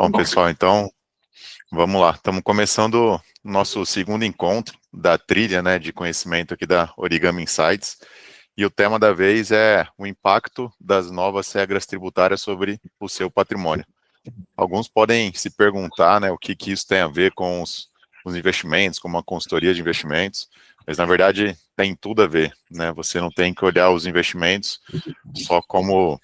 Bom, pessoal, então, vamos lá. Estamos começando o nosso segundo encontro da trilha, né, de conhecimento aqui da Origami Insights. E o tema da vez é o impacto das novas regras tributárias sobre o seu patrimônio. Alguns podem se perguntar, né, o que isso tem a ver com os investimentos, como uma consultoria de investimentos, mas na verdade tem tudo a ver, né? Você não tem que olhar os investimentos só como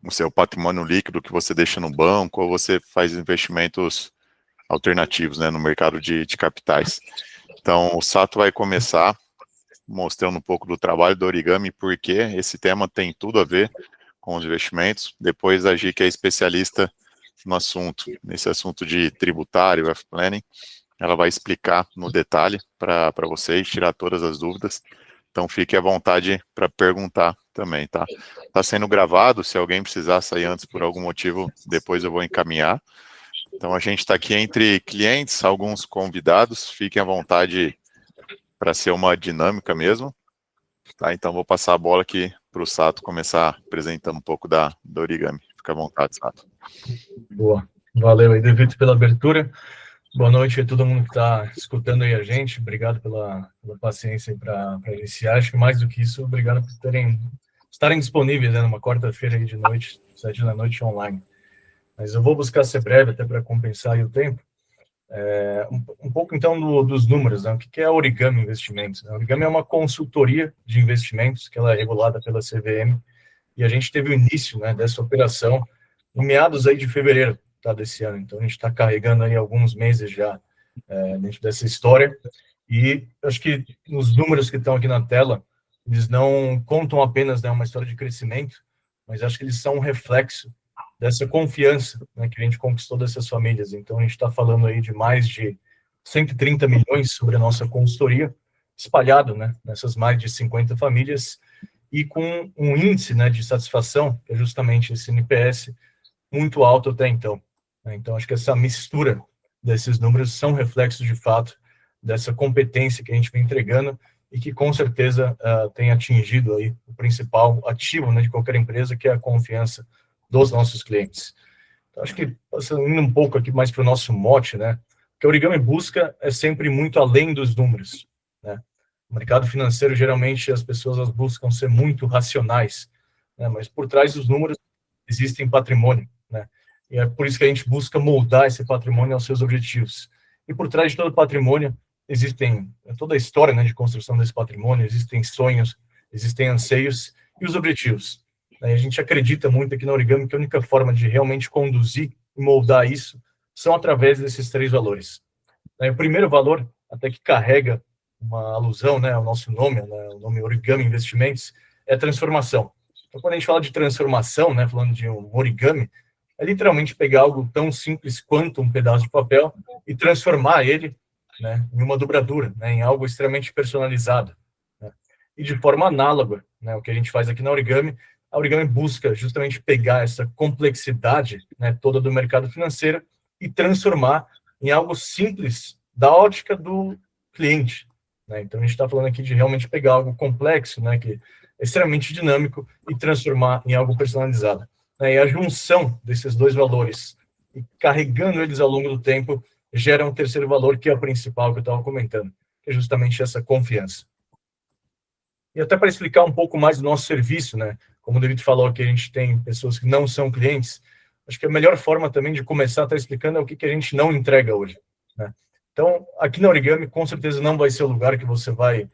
o seu patrimônio líquido que você deixa no banco ou você faz investimentos alternativos, né, no mercado de capitais. Então, o Sato vai começar mostrando um pouco do trabalho do Origami, porque esse tema tem tudo a ver com os investimentos. Depois a Gi, que é especialista no assunto, nesse assunto de tributário, F-Planning, ela vai explicar no detalhe para vocês, tirar todas as dúvidas. Então, fique à vontade para perguntar também, tá? Está sendo gravado, se alguém precisar sair antes por algum motivo, depois eu vou encaminhar. Então, a gente está aqui entre clientes, alguns convidados, fiquem à vontade para ser uma dinâmica mesmo. Tá? Então, vou passar a bola aqui para o Sato começar apresentando um pouco da Origami. Fica à vontade, Sato. Boa. Valeu aí, David, pela abertura. Boa noite a todo mundo que está escutando aí a gente. Obrigado pela paciência para iniciar. Acho que mais do que isso, obrigado por estarem disponíveis, né, numa quarta-feira aí de noite, 7 da noite online. Mas eu vou buscar ser breve até para compensar aí o tempo. Um pouco, então, dos números, né? O que é a Origami Investimentos? A Origami é uma consultoria de investimentos que ela é regulada pela CVM e a gente teve o início, né, dessa operação em meados aí de fevereiro, tá, desse ano. Então, a gente está carregando aí alguns meses já dentro dessa história. E acho que os números que estão aqui na tela, eles não contam apenas, né, uma história de crescimento, mas acho que eles são um reflexo dessa confiança, né, que a gente conquistou dessas famílias. Então, a gente está falando aí de mais de 130 milhões sobre a nossa consultoria, espalhado, né, nessas mais de 50 famílias, e com um índice, né, de satisfação, que é justamente esse NPS, muito alto até então. Então, acho que essa mistura desses números são reflexos, de fato, dessa competência que a gente vem entregando e que, com certeza, tem atingido aí o principal ativo, né, de qualquer empresa, que é a confiança dos nossos clientes. Então, acho que, indo um pouco aqui mais para o nosso mote, né, o que a Origami busca é sempre muito além dos números, né? No mercado financeiro, geralmente, as pessoas buscam ser muito racionais, né, mas por trás dos números existem patrimônio, né? E é por isso que a gente busca moldar esse patrimônio aos seus objetivos. E por trás de todo patrimônio existem toda a história, né, de construção desse patrimônio, existem sonhos, existem anseios e os objetivos. A gente acredita muito aqui na Origami que a única forma de realmente conduzir e moldar isso são através desses 3 valores. O primeiro valor, até que carrega uma alusão, né, ao nosso nome, né, o nome Origami Investimentos, é transformação. Então, quando a gente fala de transformação, né, falando de um origami, é literalmente pegar algo tão simples quanto um pedaço de papel e transformar ele, né, em uma dobradura, né, em algo extremamente personalizado, né? E de forma análoga, né, o que a gente faz aqui na Origami, a Origami busca justamente pegar essa complexidade, né, toda do mercado financeiro e transformar em algo simples da ótica do cliente, né? Então, a gente está falando aqui de realmente pegar algo complexo, né, que é extremamente dinâmico e transformar em algo personalizado, né? E a junção desses 2 valores e carregando eles ao longo do tempo gera um terceiro valor, que é o principal que eu estava comentando, que é justamente essa confiança. E até para explicar um pouco mais do nosso serviço, né? Como o David falou, que a gente tem pessoas que não são clientes, acho que a melhor forma também de começar a estar explicando é o que a gente não entrega hoje, né? Então, aqui na Origami, com certeza não vai ser o lugar que você vai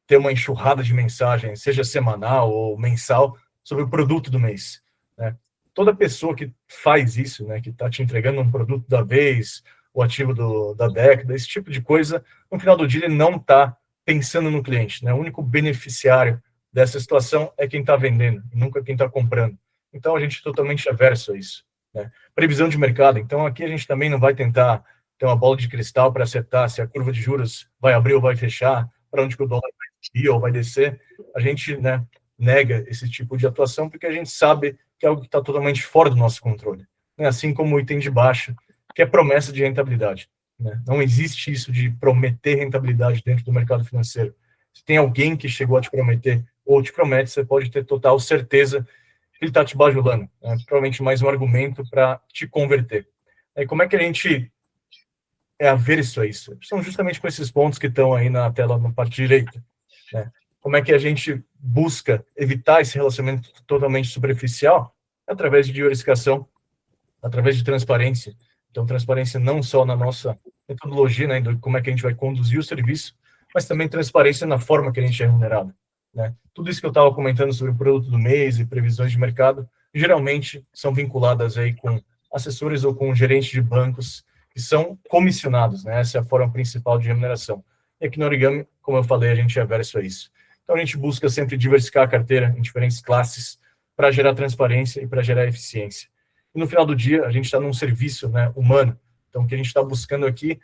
ter uma enxurrada de mensagens, seja semanal ou mensal, sobre o produto do mês, né? Toda pessoa que faz isso, né, que está te entregando um produto da vez, o ativo da década, esse tipo de coisa, no final do dia ele não está pensando no cliente, né? O único beneficiário dessa situação é quem está vendendo, nunca quem está comprando. Então, a gente é totalmente averso a isso, né? Previsão de mercado. Então, aqui a gente também não vai tentar ter uma bola de cristal para acertar se a curva de juros vai abrir ou vai fechar, para onde que o dólar vai subir ou vai descer. A gente, né, nega esse tipo de atuação porque a gente sabe que é algo que está totalmente fora do nosso controle, né? Assim como o item de baixo, que é promessa de rentabilidade, né? Não existe isso de prometer rentabilidade dentro do mercado financeiro. Se tem alguém que chegou a te prometer ou te promete, você pode ter total certeza que ele está te bajulando, né? Provavelmente mais um argumento para te converter. Como é que a gente averso a isso? São justamente com esses pontos que estão aí na tela, na parte direita, né? Como é que a gente busca evitar esse relacionamento totalmente superficial? Através de diversificação, através de transparência. Então, transparência não só na nossa metodologia, né, de como é que a gente vai conduzir o serviço, mas também transparência na forma que a gente é remunerado, né? Tudo isso que eu estava comentando sobre o produto do mês e previsões de mercado, geralmente são vinculadas aí com assessores ou com gerentes de bancos que são comissionados, né? Essa é a forma principal de remuneração. E aqui no Origami, como eu falei, a gente é averso a isso. Então, a gente busca sempre diversificar a carteira em diferentes classes para gerar transparência e para gerar eficiência. E no final do dia, a gente está num serviço, né, humano. Então, o que a gente está buscando aqui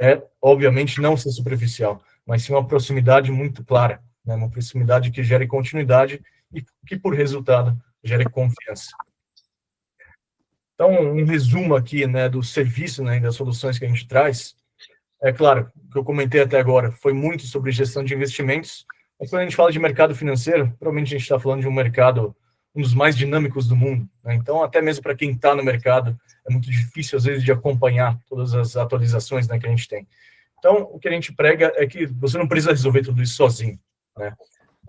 é, obviamente, não ser superficial, mas sim uma proximidade muito clara, né, uma proximidade que gere continuidade e que, por resultado, gere confiança. Então, um resumo aqui, né, do serviço, né, e das soluções que a gente traz. É claro, o que eu comentei até agora foi muito sobre gestão de investimentos, mas quando a gente fala de mercado financeiro, provavelmente a gente está falando de um mercado, um dos mais dinâmicos do mundo, né? Então, até mesmo para quem está no mercado, é muito difícil, às vezes, de acompanhar todas as atualizações, né, que a gente tem. Então, o que a gente prega é que você não precisa resolver tudo isso sozinho, né?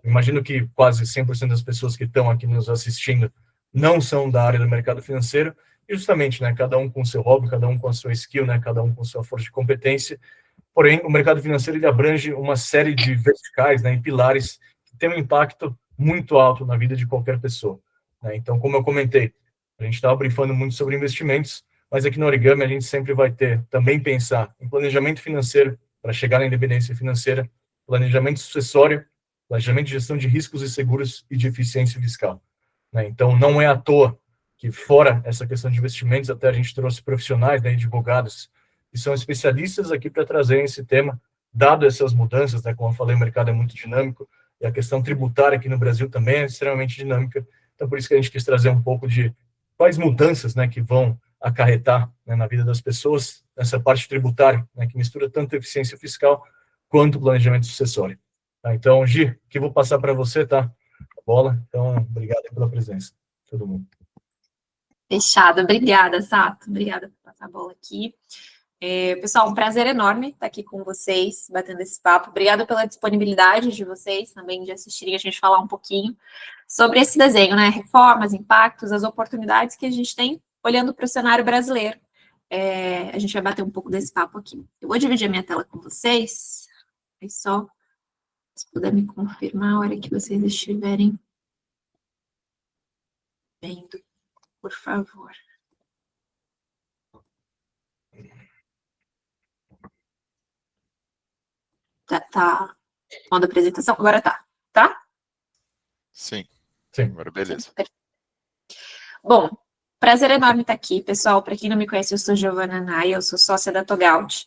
Imagino que quase 100% das pessoas que estão aqui nos assistindo não são da área do mercado financeiro, e justamente, né, cada um com o seu hobby, cada um com a sua skill, né, cada um com sua força de competência. Porém, o mercado financeiro ele abrange uma série de verticais, né, e pilares que têm um impacto muito alto na vida de qualquer pessoa, né? Então, como eu comentei, a gente estava briefando muito sobre investimentos, mas aqui no Origami a gente sempre vai ter, também pensar em planejamento financeiro para chegar na independência financeira, planejamento sucessório, planejamento de gestão de riscos e seguros e de eficiência fiscal, né? Então, não é à toa que, fora essa questão de investimentos, até a gente trouxe profissionais, né, advogados, que são especialistas aqui para trazerem esse tema, dado essas mudanças, né, como eu falei, o mercado é muito dinâmico, e a questão tributária aqui no Brasil também é extremamente dinâmica, então por isso que a gente quis trazer um pouco de quais mudanças, né, que vão acarretar, né, na vida das pessoas, nessa parte tributária, né, que mistura tanto eficiência fiscal quanto planejamento sucessório. Tá? Então, Gi, que eu vou passar para você, tá? A bola, então, obrigado pela presença, todo mundo. Fechado, obrigada, Sato, obrigada por passar a bola aqui. Pessoal, um prazer enorme estar aqui com vocês, batendo esse papo. Obrigada pela disponibilidade de vocês também de assistirem a gente falar um pouquinho sobre esse desenho, né? Reformas, impactos, as oportunidades que a gente tem olhando para o cenário brasileiro. A gente vai bater um pouco desse papo aqui. Eu vou dividir a minha tela com vocês. É só, se puder me confirmar a hora que vocês estiverem vendo, por favor. Tá. Modo apresentação? Agora tá? Sim. Sim. Agora beleza. Sim. Bom, prazer enorme estar aqui, pessoal. Para quem não me conhece, eu sou Giovana Naya, eu sou sócia da Togaut.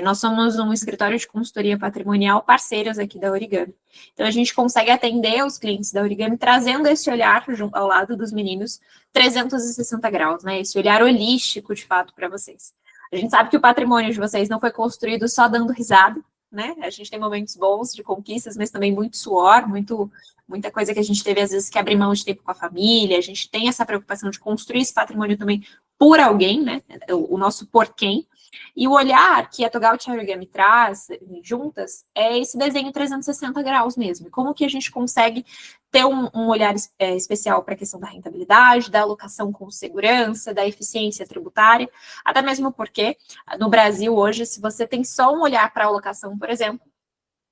Nós somos um escritório de consultoria patrimonial parceiros aqui da Origami. Então, a gente consegue atender os clientes da Origami trazendo esse olhar ao lado dos meninos 360 graus, né? Esse olhar holístico, de fato, para vocês. A gente sabe que o patrimônio de vocês não foi construído só dando risada, né? A gente tem momentos bons de conquistas, mas também muito suor, muita coisa que a gente teve, às vezes, que abrir mão de tempo com a família. A gente tem essa preocupação de construir esse patrimônio também por alguém, né? O nosso por quem. E o olhar que a Togaut e a Origami traz juntas é esse desenho 360 graus mesmo. Como que a gente consegue ter um olhar especial para a questão da rentabilidade, da alocação com segurança, da eficiência tributária, até mesmo porque no Brasil hoje, se você tem só um olhar para a alocação, por exemplo,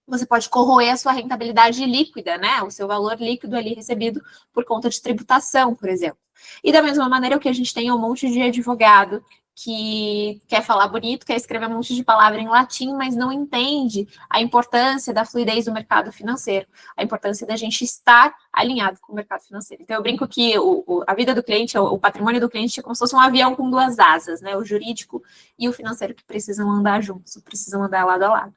você pode corroer a sua rentabilidade líquida, né? O seu valor líquido ali recebido por conta de tributação, por exemplo. E da mesma maneira, o que a gente tem é um monte de advogado que quer falar bonito, quer escrever um monte de palavra em latim, mas não entende a importância da fluidez do mercado financeiro, a importância da gente estar alinhado com o mercado financeiro. Então, eu brinco que a vida do cliente, o patrimônio do cliente é como se fosse um avião com duas asas, né? O jurídico e o financeiro que precisam andar juntos, precisam andar lado a lado.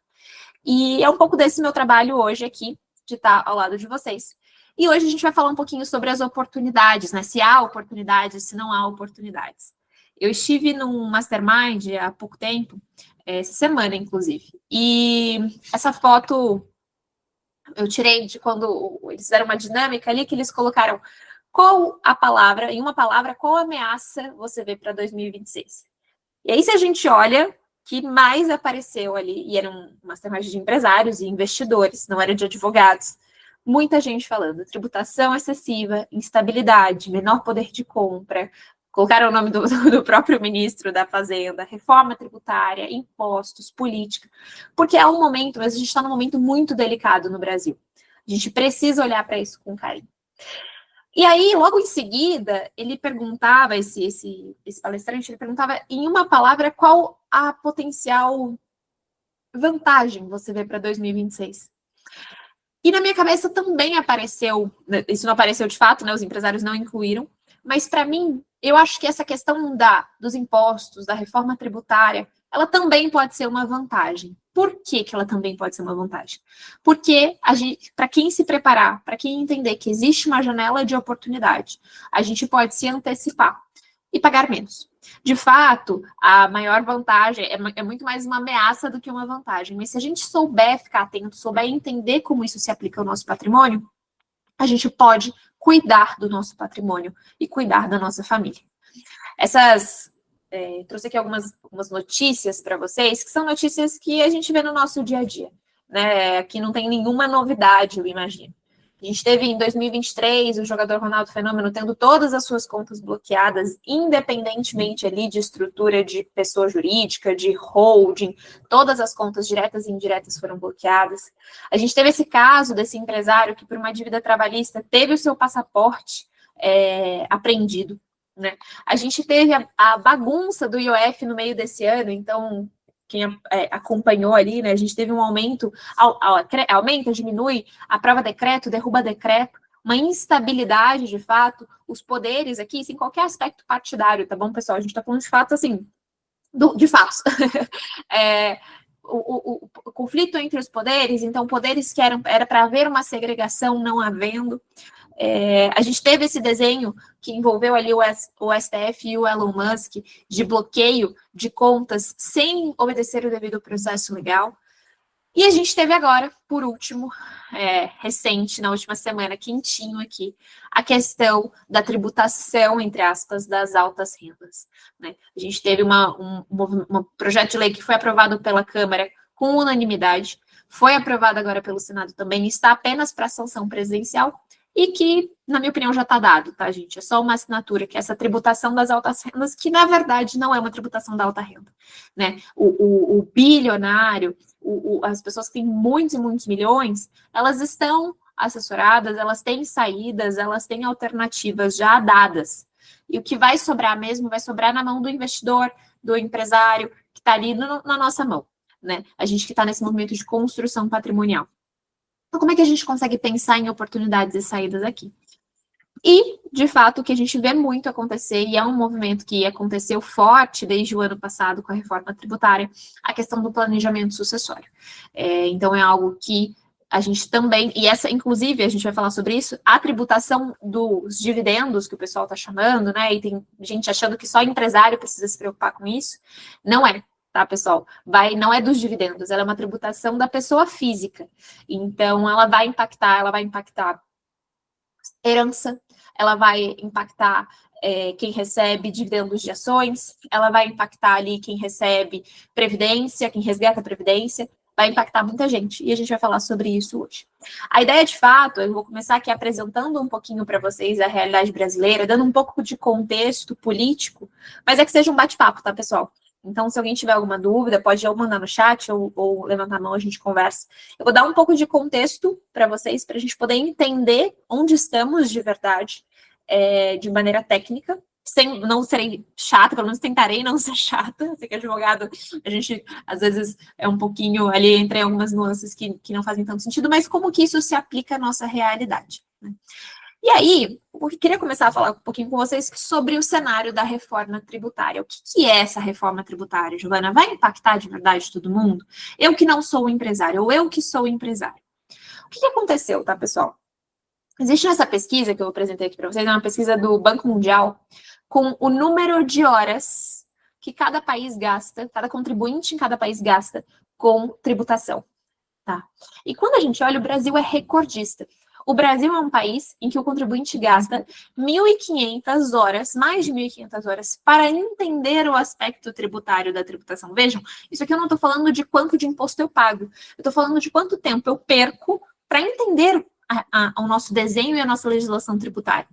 E é um pouco desse meu trabalho hoje aqui, de estar ao lado de vocês. E hoje a gente vai falar um pouquinho sobre as oportunidades, né? Se há oportunidades, se não há oportunidades. Eu estive num mastermind há pouco tempo, essa semana, inclusive. E essa foto eu tirei de quando eles fizeram uma dinâmica ali, que eles colocaram Qual a palavra, em uma palavra, qual ameaça você vê para 2026? E aí, se a gente olha, que mais apareceu ali, e era um mastermind de empresários e investidores, não era de advogados, muita gente falando tributação excessiva, instabilidade, menor poder de compra, colocaram o nome do próprio ministro da Fazenda, reforma tributária, impostos, política, porque é um momento, mas a gente está num momento muito delicado no Brasil. A gente precisa olhar para isso com carinho. E aí, logo em seguida, ele perguntava, esse palestrante, ele perguntava em uma palavra qual a potencial vantagem você vê para 2026. E na minha cabeça também apareceu, isso não apareceu de fato, né, os empresários não incluíram, mas para mim, eu acho que essa questão dos impostos, da reforma tributária, ela também pode ser uma vantagem. Por que ela também pode ser uma vantagem? Porque para quem se preparar, para quem entender que existe uma janela de oportunidade, a gente pode se antecipar e pagar menos. De fato, a maior vantagem é muito mais uma ameaça do que uma vantagem, mas se a gente souber ficar atento, souber entender como isso se aplica ao nosso patrimônio, a gente pode cuidar do nosso patrimônio e cuidar da nossa família. Trouxe aqui algumas notícias para vocês, que são notícias que a gente vê no nosso dia a dia, né? Aqui não tem nenhuma novidade, eu imagino. A gente teve em 2023 o jogador Ronaldo Fenômeno tendo todas as suas contas bloqueadas, independentemente ali de estrutura de pessoa jurídica, de holding, todas as contas diretas e indiretas foram bloqueadas. A gente teve esse caso desse empresário que, por uma dívida trabalhista, teve o seu passaporte apreendido, né? A gente teve a bagunça do IOF no meio desse ano, então quem acompanhou ali, né, a gente teve um aumento, aumenta, diminui, aprova decreto, derruba decreto, uma instabilidade de fato, os poderes aqui, sem qualquer aspecto partidário, tá bom, pessoal? A gente tá falando de fato, assim, de fatos. O conflito entre os poderes, então poderes que era para haver uma segregação, não havendo. A gente teve esse desenho que envolveu ali o STF e o Elon Musk de bloqueio de contas sem obedecer o devido processo legal. E a gente teve agora, por último, recente, na última semana, quentinho aqui, a questão da tributação, entre aspas, das altas rendas, né? A gente teve um projeto de lei que foi aprovado pela Câmara com unanimidade, foi aprovado agora pelo Senado também, está apenas para sanção presidencial, e que, na minha opinião, já está dado, tá, gente? É só uma assinatura, que é essa tributação das altas rendas, que, na verdade, não é uma tributação da alta renda, né? O bilionário, as pessoas que têm muitos e muitos milhões, elas estão assessoradas, elas têm saídas, elas têm alternativas já dadas. E o que vai sobrar mesmo, vai sobrar na mão do investidor, do empresário, que está ali na nossa mão, né? A gente que está nesse movimento de construção patrimonial. Então, como é que a gente consegue pensar em oportunidades e saídas aqui? E, de fato, o que a gente vê muito acontecer, e é um movimento que aconteceu forte desde o ano passado com a reforma tributária, a questão do planejamento sucessório. Então, é algo que a gente também, e essa, inclusive, a gente vai falar sobre isso, a tributação dos dividendos, que o pessoal está chamando, né, e tem gente achando que só empresário precisa se preocupar com isso, não é. Tá, pessoal? Não é dos dividendos, ela é uma tributação da pessoa física. Então, ela vai impactar herança, ela vai impactar quem recebe dividendos de ações, ela vai impactar ali quem recebe previdência, quem resgata a previdência, vai impactar muita gente, e a gente vai falar sobre isso hoje. A ideia, de fato, eu vou começar aqui apresentando um pouquinho para vocês a realidade brasileira, dando um pouco de contexto político, mas é que seja um bate-papo, tá, pessoal? Então, se alguém tiver alguma dúvida, pode ou mandar no chat ou levantar a mão, a gente conversa. Eu vou dar um pouco de contexto para vocês, para a gente poder entender onde estamos de verdade, de maneira técnica. Não serei chata, pelo menos tentarei não ser chata. Sei que advogado, a gente, às vezes, é um pouquinho ali entre algumas nuances que não fazem tanto sentido, mas como que isso se aplica à nossa realidade, né? E aí, eu queria começar a falar um pouquinho com vocês sobre o cenário da reforma tributária. O que é essa reforma tributária, Giovana? Vai impactar de verdade todo mundo? Eu que não sou empresário, ou eu que sou empresário. O que aconteceu, tá, pessoal? Existe essa pesquisa que eu apresentei aqui para vocês, é uma pesquisa do Banco Mundial, com o número de horas que cada país gasta, cada contribuinte em cada país gasta com tributação, tá? E quando a gente olha, o Brasil é recordista. o Brasil é um país em que o contribuinte gasta 1.500 horas, mais de 1.500 horas, para entender o aspecto tributário da tributação. Vejam, isso aqui eu não estou falando de quanto de imposto eu pago, eu estou falando de quanto tempo eu perco para entender o nosso desenho e a nossa legislação tributária.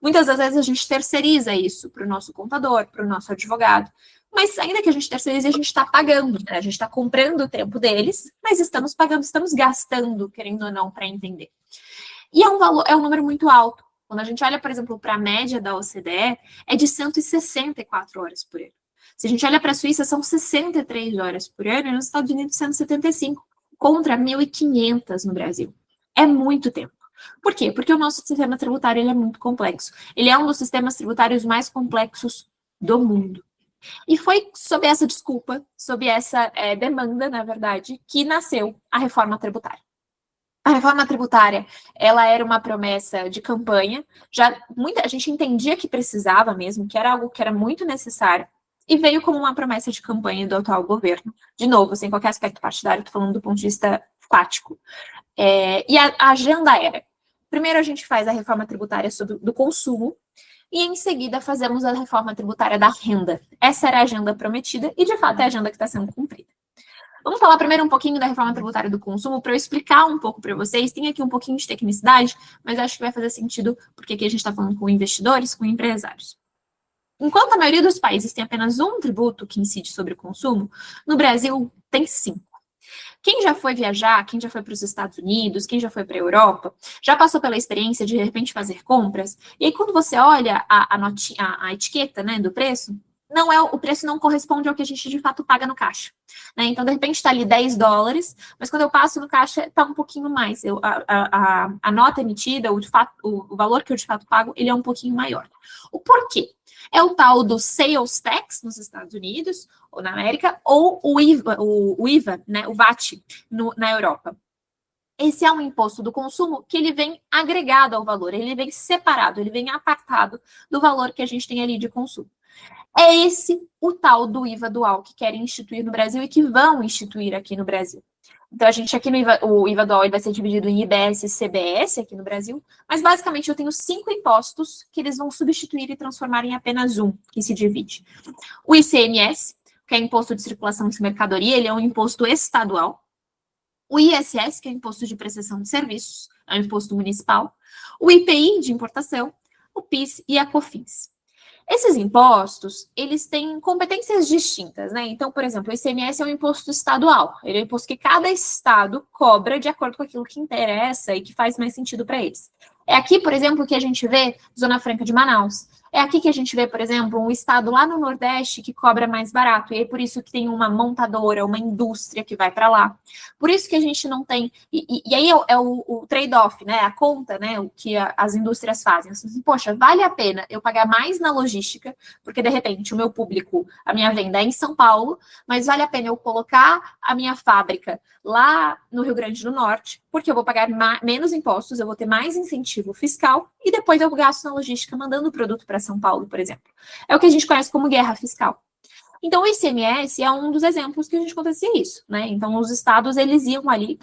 Muitas das vezes a gente terceiriza isso para o nosso contador, para o nosso advogado, mas ainda que a gente terceirize, a gente está pagando, né? A gente está comprando o tempo deles, mas estamos pagando, estamos gastando, querendo ou não, para entender. E é um número muito alto. Quando a gente olha, por exemplo, para a média da OCDE, é de 164 horas por ano. Se a gente olha para a Suíça, são 63 horas por ano, e nos Estados Unidos, 175, contra 1.500 no Brasil. É muito tempo. Por quê? Porque o nosso sistema tributário ele é muito complexo. Ele é um dos sistemas tributários mais complexos do mundo. E foi sob essa desculpa, sob essa demanda, na verdade, que nasceu a reforma tributária. A reforma tributária, ela era uma promessa de campanha, a gente entendia que precisava mesmo, que era algo que era muito necessário, e veio como uma promessa de campanha do atual governo. De novo, sem qualquer aspecto partidário, estou falando do ponto de vista fático. E a agenda era, primeiro a gente faz a reforma tributária do consumo, e em seguida fazemos a reforma tributária da renda. Essa era a agenda prometida, e de fato é a agenda que está sendo cumprida. Vamos falar primeiro um pouquinho da reforma tributária do consumo, para eu explicar um pouco para vocês. Tem aqui um pouquinho de tecnicidade, mas acho que vai fazer sentido, porque aqui a gente está falando com investidores, com empresários. Enquanto a maioria dos países tem apenas um tributo que incide sobre o consumo, no Brasil tem 5. Quem já foi viajar, quem já foi para os Estados Unidos, quem já foi para a Europa, já passou pela experiência de repente fazer compras, e aí quando você olha a etiqueta, né, do preço, o preço não corresponde ao que a gente de fato paga no caixa, né? Então, de repente, está ali $10, mas quando eu passo no caixa, está um pouquinho mais. A nota emitida, o valor que eu de fato pago, ele é um pouquinho maior. O porquê? É o tal do Sales Tax nos Estados Unidos, ou na América, ou o IVA, né, o VAT na Europa. Esse é um imposto do consumo que ele vem agregado ao valor, ele vem separado, ele vem apartado do valor que a gente tem ali de consumo. É esse o tal do IVA dual que querem instituir no Brasil e que vão instituir aqui no Brasil. Então, a gente aqui no o IVA dual vai ser dividido em IBS e CBS aqui no Brasil, mas basicamente eu tenho 5 impostos que eles vão substituir e transformar em apenas um, que se divide. O ICMS, que é Imposto de Circulação de Mercadoria, ele é um imposto estadual. O ISS, que é Imposto de Prestação de Serviços, é um imposto municipal. O IPI, de importação, o PIS e a COFINS. Esses impostos, eles têm competências distintas, né? Então, por exemplo, o ICMS é um imposto estadual. Ele é um imposto que cada estado cobra de acordo com aquilo que interessa e que faz mais sentido para eles. É aqui, por exemplo, que a gente vê Zona Franca de Manaus. É aqui que a gente vê, por exemplo, um estado lá no Nordeste que cobra mais barato. E é por isso que tem uma montadora, uma indústria que vai para lá. Por isso que a gente não tem... E aí é o trade-off, né? A conta, né? O que as indústrias fazem. Assim, poxa, vale a pena eu pagar mais na logística, porque, de repente, o meu público, a minha venda é em São Paulo, mas vale a pena eu colocar a minha fábrica lá no Rio Grande do Norte, porque eu vou pagar menos impostos, eu vou ter mais incentivo fiscal, e depois eu gasto na logística mandando o produto para São Paulo, por exemplo. É o que a gente conhece como guerra fiscal. Então, o ICMS é um dos exemplos que a gente acontecia isso, né? Então, os estados, eles iam ali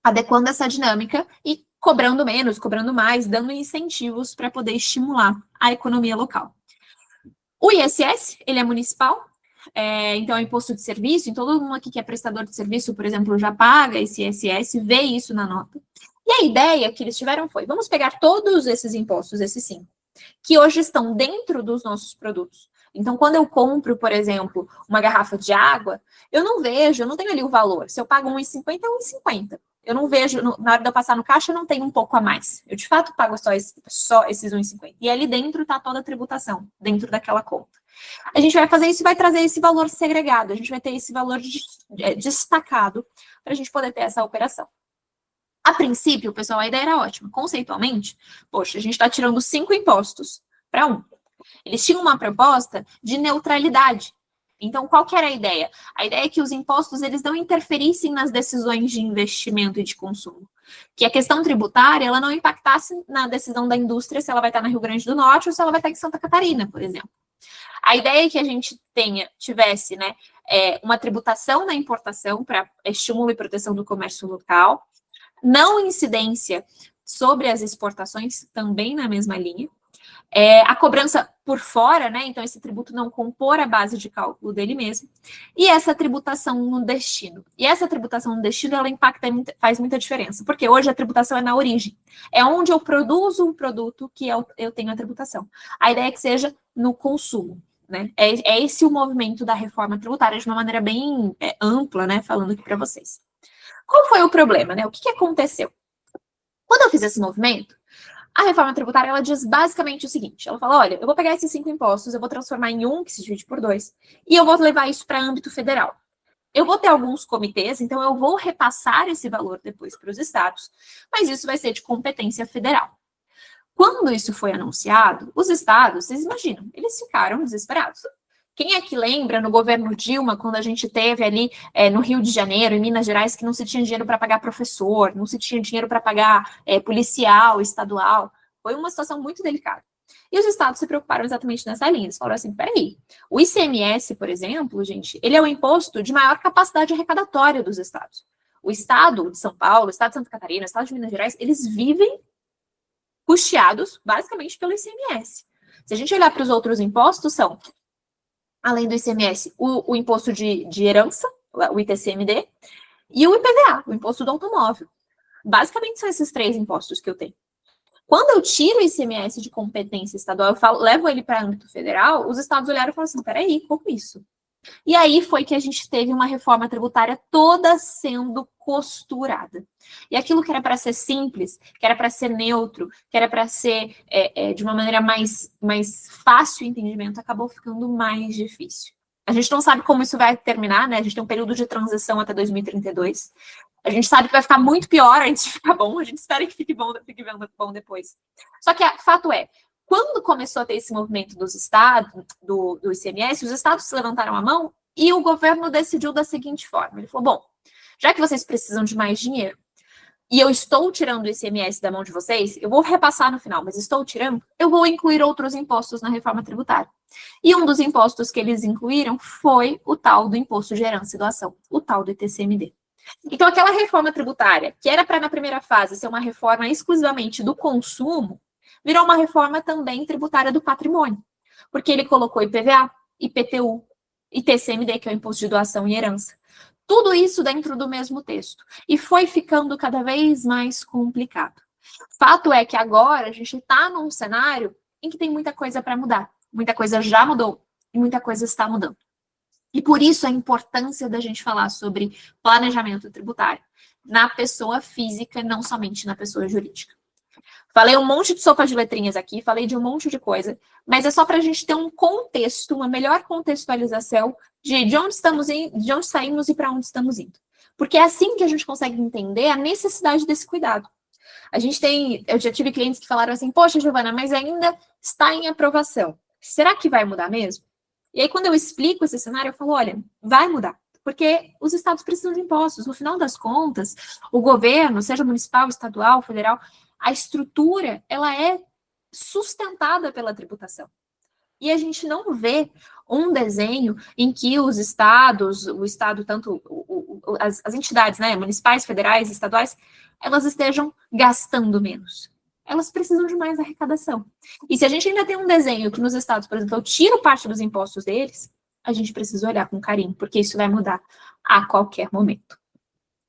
adequando essa dinâmica e cobrando menos, cobrando mais, dando incentivos para poder estimular a economia local. O ISS, ele é municipal, então é imposto de serviço, então todo mundo aqui que é prestador de serviço, por exemplo, já paga esse ISS, vê isso na nota. E a ideia que eles tiveram foi, vamos pegar todos esses impostos, esses 5, que hoje estão dentro dos nossos produtos. Então, quando eu compro, por exemplo, uma garrafa de água, eu não tenho ali o valor. Se eu pago R$1,50, é R$1,50. Eu não vejo, na hora de eu passar no caixa, eu não tenho um pouco a mais. Eu, de fato, pago só esses R$1,50. E ali dentro está toda a tributação, dentro daquela conta. A gente vai fazer isso e vai trazer esse valor segregado. A gente vai ter esse valor destacado para a gente poder ter essa operação. A princípio, pessoal, a ideia era ótima. Conceitualmente, poxa, a gente está tirando 5 impostos para 1. Eles tinham uma proposta de neutralidade. Então, qual que era a ideia? A ideia é que os impostos, eles não interferissem nas decisões de investimento e de consumo. Que a questão tributária, ela não impactasse na decisão da indústria se ela vai estar no Rio Grande do Norte ou se ela vai estar em Santa Catarina, por exemplo. A ideia é que a gente tivesse, né, uma tributação na importação para estímulo e proteção do comércio local, não incidência sobre as exportações, também na mesma linha. A cobrança por fora, né? Então, esse tributo não compor a base de cálculo dele mesmo. E essa tributação no destino. E essa tributação no destino, ela faz muita diferença, porque hoje a tributação é na origem. É onde eu produzo um produto que eu tenho a tributação. A ideia é que seja no consumo, né? É esse o movimento da reforma tributária, de uma maneira bem ampla, né? Falando aqui para vocês. Qual foi o problema, né? O que aconteceu? Quando eu fiz esse movimento, a reforma tributária, ela diz basicamente o seguinte, ela fala, olha, eu vou pegar esses 5 impostos, eu vou transformar em um, que se divide por 2, e eu vou levar isso para âmbito federal. Eu vou ter alguns comitês, então eu vou repassar esse valor depois para os estados, mas isso vai ser de competência federal. Quando isso foi anunciado, os estados, vocês imaginam, eles ficaram desesperados. Quem é que lembra no governo Dilma, quando a gente teve ali no Rio de Janeiro, em Minas Gerais, que não se tinha dinheiro para pagar professor, não se tinha dinheiro para pagar policial, estadual? Foi uma situação muito delicada. E os estados se preocuparam exatamente nessa linha. Eles falaram assim, peraí, o ICMS, por exemplo, gente, ele é o imposto de maior capacidade arrecadatória dos estados. O estado de São Paulo, o estado de Santa Catarina, o estado de Minas Gerais, eles vivem custeados basicamente pelo ICMS. Se a gente olhar para os outros impostos, são... além do ICMS, o imposto de herança, o ITCMD, e o IPVA, o imposto do automóvel. Basicamente são esses 3 impostos que eu tenho. Quando eu tiro o ICMS de competência estadual, levo ele para âmbito federal, os estados olharam e falaram assim, peraí, como isso? E aí foi que a gente teve uma reforma tributária toda sendo costurada. E aquilo que era para ser simples, que era para ser neutro, que era para ser de uma maneira mais fácil o entendimento, acabou ficando mais difícil. A gente não sabe como isso vai terminar, né? A gente tem um período de transição até 2032. A gente sabe que vai ficar muito pior antes de ficar bom. A gente espera que fique bom depois. Só que o fato é, quando começou a ter esse movimento dos estados, do ICMS, os estados se levantaram a mão e o governo decidiu da seguinte forma. Ele falou, bom, já que vocês precisam de mais dinheiro e eu estou tirando o ICMS da mão de vocês, eu vou repassar no final, mas estou tirando, eu vou incluir outros impostos na reforma tributária. E um dos impostos que eles incluíram foi o tal do imposto de herança e doação, o tal do ITCMD. Então, aquela reforma tributária, que era para, na primeira fase, ser uma reforma exclusivamente do consumo, virou uma reforma também tributária do patrimônio, porque ele colocou IPVA, IPTU, ITCMD, que é o imposto de doação e herança. Tudo isso dentro do mesmo texto. E foi ficando cada vez mais complicado. Fato é que agora a gente está num cenário em que tem muita coisa para mudar. Muita coisa já mudou e muita coisa está mudando. E por isso a importância da gente falar sobre planejamento tributário na pessoa física, não somente na pessoa jurídica. Falei um monte de sopa de letrinhas aqui, falei de um monte de coisa, mas é só para a gente ter um contexto, uma melhor contextualização de onde estamos indo, de onde saímos e para onde estamos indo. Porque é assim que a gente consegue entender a necessidade desse cuidado. Eu já tive clientes que falaram assim, poxa, Giovana, mas ainda está em aprovação. Será que vai mudar mesmo? E aí, quando eu explico esse cenário, eu falo, olha, vai mudar. Porque os estados precisam de impostos. No final das contas, o governo, seja municipal, estadual, federal, a estrutura, ela é sustentada pela tributação. E a gente não vê um desenho em que os estados, o estado, tanto as entidades, né, municipais, federais, estaduais, elas estejam gastando menos. Elas precisam de mais arrecadação. E se a gente ainda tem um desenho que nos estados, por exemplo, eu tiro parte dos impostos deles, a gente precisa olhar com carinho, porque isso vai mudar a qualquer momento.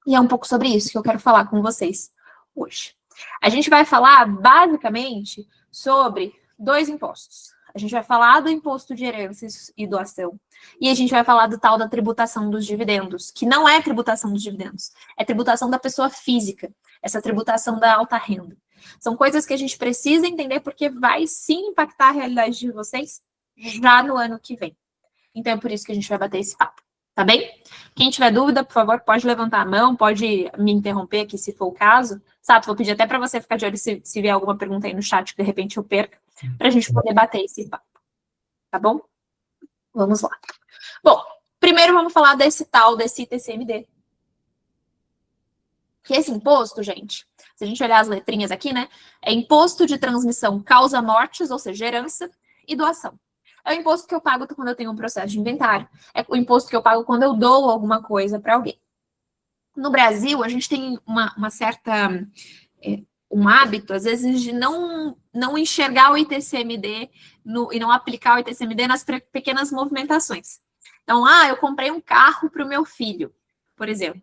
E é um pouco sobre isso que eu quero falar com vocês hoje. A gente vai falar, basicamente, sobre 2 impostos. A gente vai falar do imposto de herança e doação. E a gente vai falar do tal da tributação dos dividendos, que não é tributação dos dividendos, é tributação da pessoa física, essa tributação da alta renda. São coisas que a gente precisa entender porque vai sim impactar a realidade de vocês já no ano que vem. Então é por isso que a gente vai bater esse papo, tá bem? Quem tiver dúvida, por favor, pode levantar a mão, pode me interromper aqui se for o caso. Sato, vou pedir até para você ficar de olho se vier alguma pergunta aí no chat que de repente eu perca, para a gente poder bater esse papo, tá bom? Vamos lá. Bom, primeiro vamos falar desse ITCMD. Que esse imposto, gente, se a gente olhar as letrinhas aqui, né, é imposto de transmissão causa mortes, ou seja, herança e doação. É o imposto que eu pago quando eu tenho um processo de inventário. É o imposto que eu pago quando eu dou alguma coisa para alguém. No Brasil, a gente tem uma certa um hábito, às vezes, de não enxergar o ITCMD e não aplicar o ITCMD nas pequenas movimentações. Então, eu comprei um carro para o meu filho, por exemplo.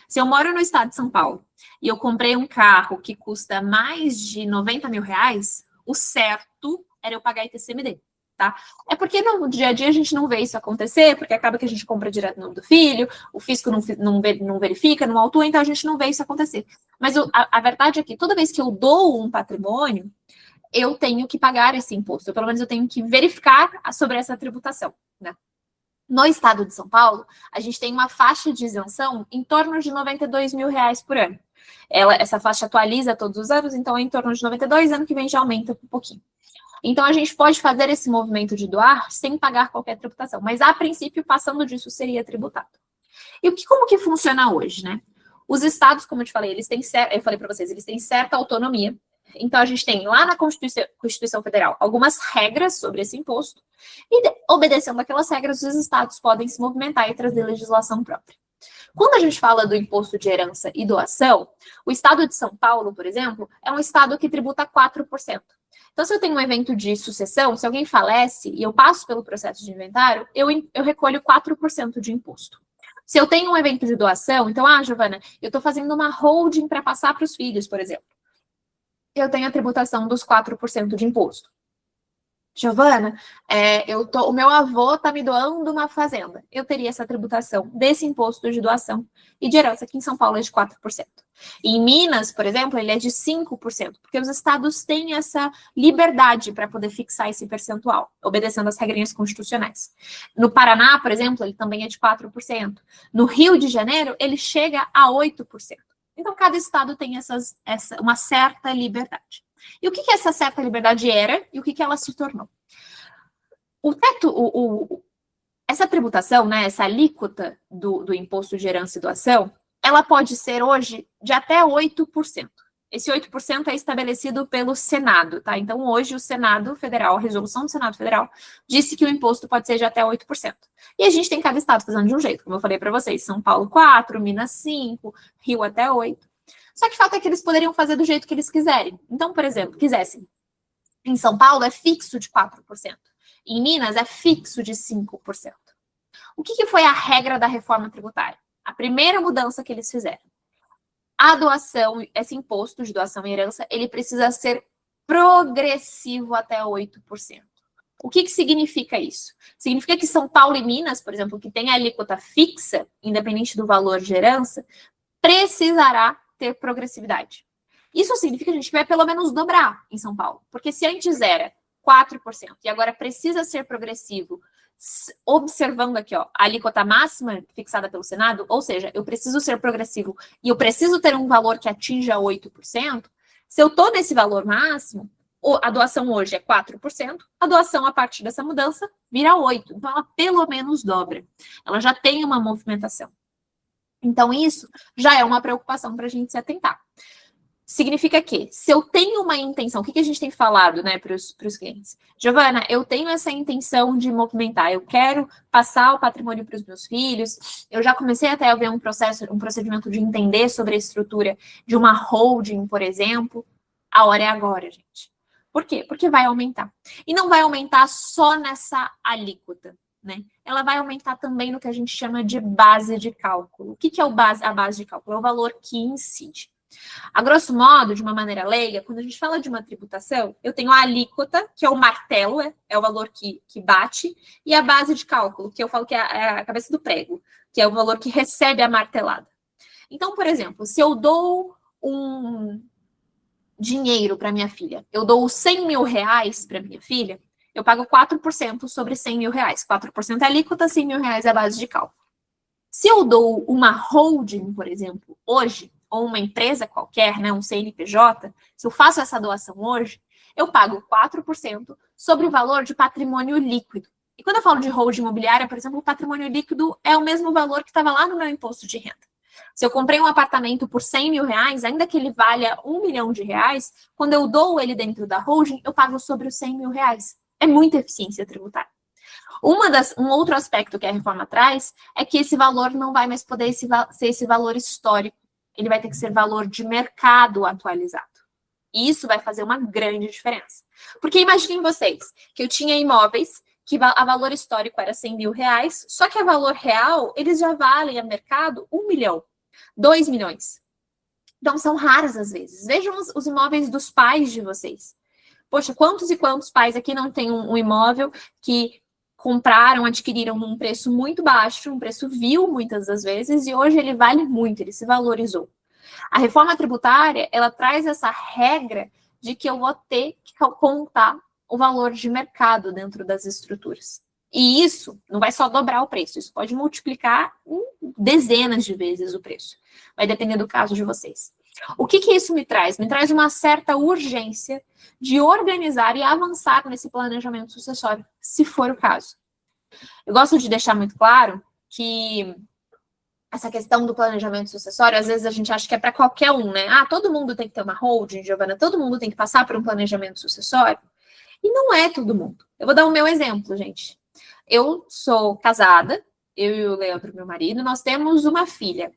Se eu moro no estado de São Paulo e eu comprei um carro que custa mais de 90 mil reais, o certo era eu pagar ITCMD, tá? É porque no dia a dia a gente não vê isso acontecer, porque acaba que a gente compra direto no nome do filho, o fisco não verifica, não autua, então a gente não vê isso acontecer. Mas a verdade é que toda vez que eu dou um patrimônio, eu tenho que pagar esse imposto, ou pelo menos eu tenho que verificar sobre essa tributação, né? No estado de São Paulo, a gente tem uma faixa de isenção em torno de 92 mil reais por ano. Essa faixa atualiza todos os anos, então é em torno de 92, ano que vem já aumenta um pouquinho. Então, a gente pode fazer esse movimento de doar sem pagar qualquer tributação, mas, a princípio, passando disso, seria tributado. E como que funciona hoje, né? Os estados, como eu te falei, eu falei para vocês, eles têm certa autonomia. Então, a gente tem lá na Constituição Federal algumas regras sobre esse imposto, e obedecendo aquelas regras, os estados podem se movimentar e trazer legislação própria. Quando a gente fala do imposto de herança e doação, o estado de São Paulo, por exemplo, é um estado que tributa 4%. Então, se eu tenho um evento de sucessão, se alguém falece e eu passo pelo processo de inventário, eu recolho 4% de imposto. Se eu tenho um evento de doação, então, Giovana, eu estou fazendo uma holding para passar para os filhos, por exemplo. Eu tenho a tributação dos 4% de imposto. Giovana, o meu avô está me doando uma fazenda. Eu teria essa tributação desse imposto de doação e de herança, que em São Paulo é de 4%. Em Minas, por exemplo, ele é de 5%, porque os estados têm essa liberdade para poder fixar esse percentual, obedecendo as regrinhas constitucionais. No Paraná, por exemplo, ele também é de 4%. No Rio de Janeiro, ele chega a 8%. Então, cada estado tem uma certa liberdade. E o que essa certa liberdade era e o que ela se tornou? Essa tributação, né, essa alíquota do imposto de herança e doação, ela pode ser hoje de até 8%. Esse 8% é estabelecido pelo Senado, tá? Então, hoje o Senado Federal, a resolução do Senado Federal, disse que o imposto pode ser de até 8%. E a gente tem cada estado fazendo de um jeito, como eu falei para vocês, São Paulo 4%, Minas 5%, Rio até 8%. Só que o fato é que eles poderiam fazer do jeito que eles quiserem. Então, por exemplo, quisessem. Em São Paulo é fixo de 4%. Em Minas é fixo de 5%. O que foi a regra da reforma tributária? A primeira mudança que eles fizeram. A doação, esse imposto de doação e herança, ele precisa ser progressivo até 8%. O que significa isso? Significa que São Paulo e Minas, por exemplo, que tem a alíquota fixa, independente do valor de herança, precisará ter progressividade. Isso significa que a gente vai pelo menos dobrar em São Paulo, porque se antes era 4% e agora precisa ser progressivo, observando aqui, a alíquota máxima fixada pelo Senado, ou seja, eu preciso ser progressivo e eu preciso ter um valor que atinja 8%, se eu estou nesse valor máximo, a doação hoje é 4%, a doação a partir dessa mudança vira 8%, então ela pelo menos dobra, ela já tem uma movimentação. Então, isso já é uma preocupação para a gente se atentar. Significa que, se eu tenho uma intenção, o que a gente tem falado, né, para os clientes? Giovana, eu tenho essa intenção de movimentar, eu quero passar o patrimônio para os meus filhos, eu já comecei até a ver um procedimento de entender sobre a estrutura de uma holding, por exemplo. A hora é agora, gente. Por quê? Porque vai aumentar. E não vai aumentar só nessa alíquota, né? Ela vai aumentar também no que a gente chama de base de cálculo. O que é a base de cálculo? É o valor que incide. A grosso modo, de uma maneira leiga, quando a gente fala de uma tributação, eu tenho a alíquota, que é o martelo, é o valor que bate, e a base de cálculo, que eu falo que é a cabeça do prego, que é o valor que recebe a martelada. Então, por exemplo, se eu dou um dinheiro para minha filha, eu dou 100 mil reais para minha filha, eu pago 4% sobre 100 mil reais. 4% é alíquota, 100 mil reais é a base de cálculo. Se eu dou uma holding, por exemplo, hoje, ou uma empresa qualquer, né, um CNPJ, se eu faço essa doação hoje, eu pago 4% sobre o valor de patrimônio líquido. E quando eu falo de holding imobiliária, por exemplo, o patrimônio líquido é o mesmo valor que estava lá no meu imposto de renda. Se eu comprei um apartamento por 100 mil reais, ainda que ele valha 1 milhão de reais, quando eu dou ele dentro da holding, eu pago sobre os 100 mil reais. É muita eficiência tributária. Um outro aspecto que a reforma traz é que esse valor não vai mais poder ser esse valor histórico. Ele vai ter que ser valor de mercado atualizado. E isso vai fazer uma grande diferença. Porque imaginem vocês que eu tinha imóveis que a valor histórico era 100 mil reais, só que a valor real, eles já valem a mercado 1 milhão, 2 milhões. Então, são raras às vezes. Vejam os imóveis dos pais de vocês. Poxa, quantos e quantos pais aqui não têm um imóvel que compraram, adquiriram num preço muito baixo, um preço vil muitas das vezes, e hoje ele vale muito, ele se valorizou. A reforma tributária, ela traz essa regra de que eu vou ter que contar o valor de mercado dentro das estruturas. E isso não vai só dobrar o preço, isso pode multiplicar dezenas de vezes o preço. Vai depender do caso de vocês. O que isso me traz? Me traz uma certa urgência de organizar e avançar nesse planejamento sucessório, se for o caso. Eu gosto de deixar muito claro que essa questão do planejamento sucessório, às vezes a gente acha que é para qualquer um, né? Ah, todo mundo tem que ter uma holding, Giovana, todo mundo tem que passar por um planejamento sucessório. E não é todo mundo. Eu vou dar o meu exemplo, gente. Eu sou casada, eu e o Leandro, meu marido, nós temos uma filha,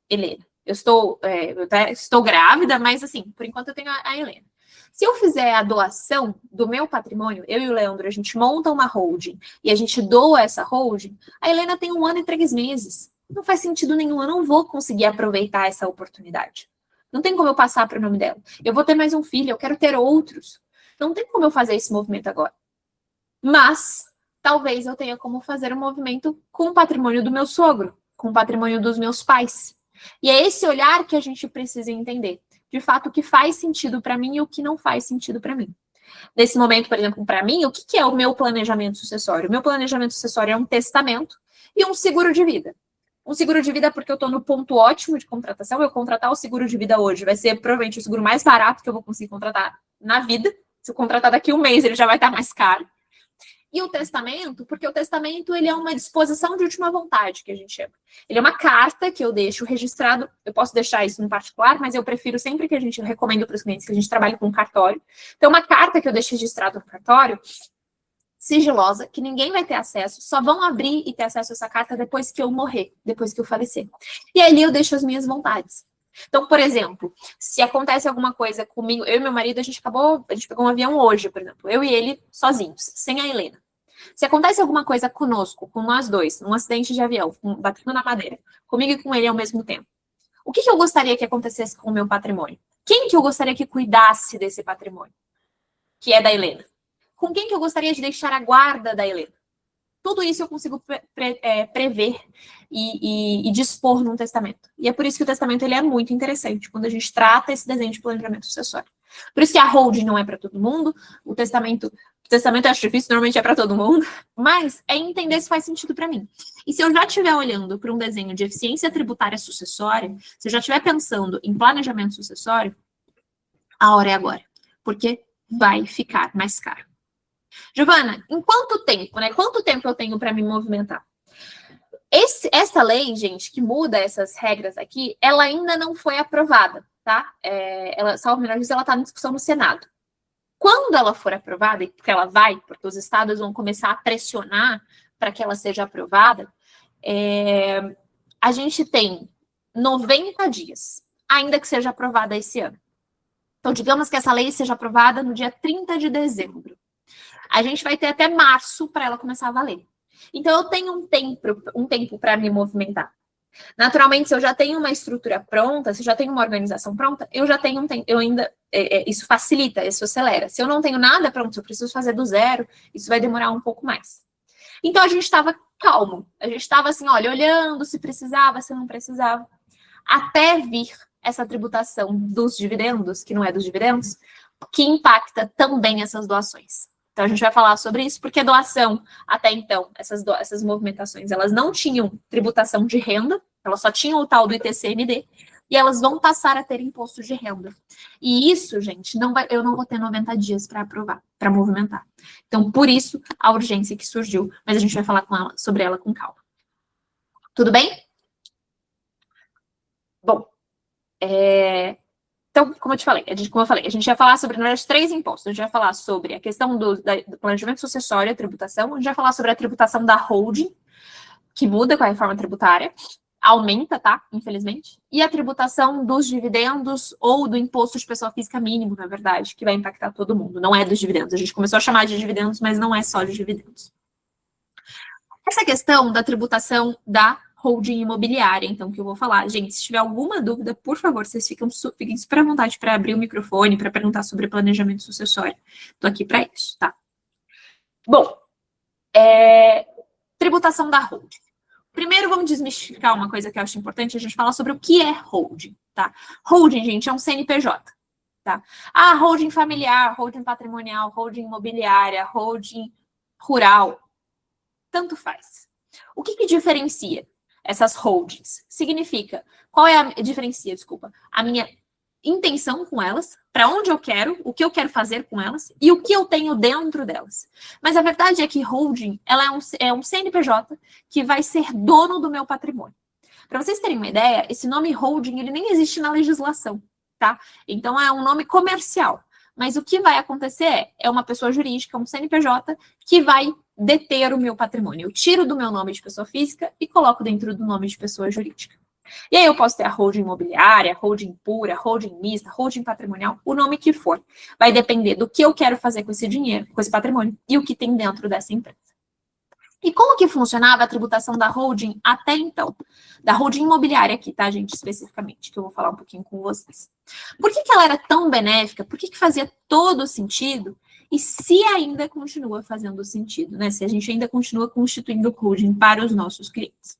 Helena. Eu estou grávida, mas assim, por enquanto eu tenho a Helena. Se eu fizer a doação do meu patrimônio, eu e o Leandro, a gente monta uma holding e a gente doa essa holding, a Helena tem 1 ano e 3 meses. Não faz sentido nenhum, eu não vou conseguir aproveitar essa oportunidade. Não tem como eu passar para o nome dela. Eu vou ter mais um filho, eu quero ter outros. Não tem como eu fazer esse movimento agora. Mas, talvez eu tenha como fazer um movimento com o patrimônio do meu sogro, com o patrimônio dos meus pais. E é esse olhar que a gente precisa entender. De fato, o que faz sentido para mim e o que não faz sentido para mim. Nesse momento, por exemplo, para mim, o que é o meu planejamento sucessório? O meu planejamento sucessório é um testamento e um seguro de vida. Um seguro de vida porque eu estou no ponto ótimo de contratação. Eu contratar o seguro de vida hoje vai ser provavelmente o seguro mais barato que eu vou conseguir contratar na vida. Se eu contratar daqui 1 mês, ele já vai estar mais caro. E o testamento, porque o testamento ele é uma disposição de última vontade, que a gente chama. Ele é uma carta que eu deixo registrado, eu posso deixar isso no particular, mas eu prefiro sempre que eu recomendo para os clientes que a gente trabalhe com cartório. Então, uma carta que eu deixo registrado no cartório, sigilosa, que ninguém vai ter acesso, só vão abrir e ter acesso a essa carta depois que eu morrer, depois que eu falecer. E ali eu deixo as minhas vontades. Então, por exemplo, se acontece alguma coisa comigo, eu e meu marido, a gente pegou um avião hoje, por exemplo, eu e ele sozinhos, sem a Helena. Se acontece alguma coisa conosco, com nós dois, um acidente de avião, batendo na madeira, comigo e com ele ao mesmo tempo, o que eu gostaria que acontecesse com o meu patrimônio? Quem que eu gostaria que cuidasse desse patrimônio? Que é da Helena. Com quem que eu gostaria de deixar a guarda da Helena? Tudo isso eu consigo prever e dispor num testamento. E é por isso que o testamento ele é muito interessante, quando a gente trata esse desenho de planejamento sucessório. Por isso que a holding não é para todo mundo, o testamento eu acho difícil, normalmente é para todo mundo, mas é entender se faz sentido para mim. E se eu já estiver olhando para um desenho de eficiência tributária sucessória, se eu já estiver pensando em planejamento sucessório, a hora é agora, porque vai ficar mais caro. Giovana, em quanto tempo, né? Quanto tempo eu tenho para me movimentar? Essa lei, gente, que muda essas regras aqui, ela ainda não foi aprovada, tá? Salvo melhor dizer, ela está em discussão no Senado. Quando ela for aprovada, e porque ela vai, porque os estados vão começar a pressionar para que ela seja aprovada, a gente tem 90 dias, ainda que seja aprovada esse ano. Então, digamos que essa lei seja aprovada no dia 30 de dezembro. A gente vai ter até março para ela começar a valer. Então, eu tenho um tempo para me movimentar. Naturalmente, se eu já tenho uma estrutura pronta, se eu já tenho uma organização pronta, eu já tenho um tempo, isso facilita, isso acelera. Se eu não tenho nada pronto, se eu preciso fazer do zero, isso vai demorar um pouco mais. Então, a gente estava calmo, a gente estava assim, olha, olhando se precisava, se não precisava, até vir essa tributação dos dividendos, que não é dos dividendos, que impacta também essas doações. Então, a gente vai falar sobre isso, porque doação, até então, essas movimentações, elas não tinham tributação de renda, elas só tinham o tal do ITCMD, e elas vão passar a ter imposto de renda. E isso, gente, eu não vou ter 90 dias para aprovar, para movimentar. Então, por isso, a urgência que surgiu, mas a gente vai falar sobre ela com calma. Tudo bem? Bom, então, como eu falei, a gente vai falar sobre, na verdade, 3 impostos. A gente vai falar sobre a questão do planejamento sucessório, a tributação. A gente vai falar sobre a tributação da holding, que muda com a reforma tributária. aumenta, tá? Infelizmente. E a tributação dos dividendos ou do imposto de pessoa física mínimo, na verdade, que vai impactar todo mundo. Não é dos dividendos. A gente começou a chamar de dividendos, mas não é só de dividendos. Essa questão da tributação da holding imobiliária, então, que eu vou falar. Gente, se tiver alguma dúvida, por favor, vocês fiquem super à vontade para abrir o microfone, para perguntar sobre planejamento sucessório. Estou aqui para isso, tá? Bom, tributação da holding. Primeiro, vamos desmistificar uma coisa que eu acho importante, a gente falar sobre o que é holding, tá? Holding, gente, é um CNPJ, tá? Ah, holding familiar, holding patrimonial, holding imobiliária, holding rural, tanto faz. O que diferencia essas holdings? Significa, a minha intenção com elas, para onde eu quero, o que eu quero fazer com elas e o que eu tenho dentro delas. Mas a verdade é que holding, ela é um CNPJ que vai ser dono do meu patrimônio. Para vocês terem uma ideia, esse nome holding, ele nem existe na legislação, tá? Então, é um nome comercial. Mas o que vai acontecer é uma pessoa jurídica, um CNPJ, que vai deter o meu patrimônio. Eu tiro do meu nome de pessoa física e coloco dentro do nome de pessoa jurídica. E aí eu posso ter a holding imobiliária, holding pura, holding mista, holding patrimonial, o nome que for. Vai depender do que eu quero fazer com esse dinheiro, com esse patrimônio, e o que tem dentro dessa empresa. E como que funcionava a tributação da holding até então? Da holding imobiliária aqui, tá, gente, especificamente, que eu vou falar um pouquinho com vocês. Por que ela era tão benéfica? Por que fazia todo sentido? E se ainda continua fazendo sentido, né? Se a gente ainda continua constituindo holding para os nossos clientes.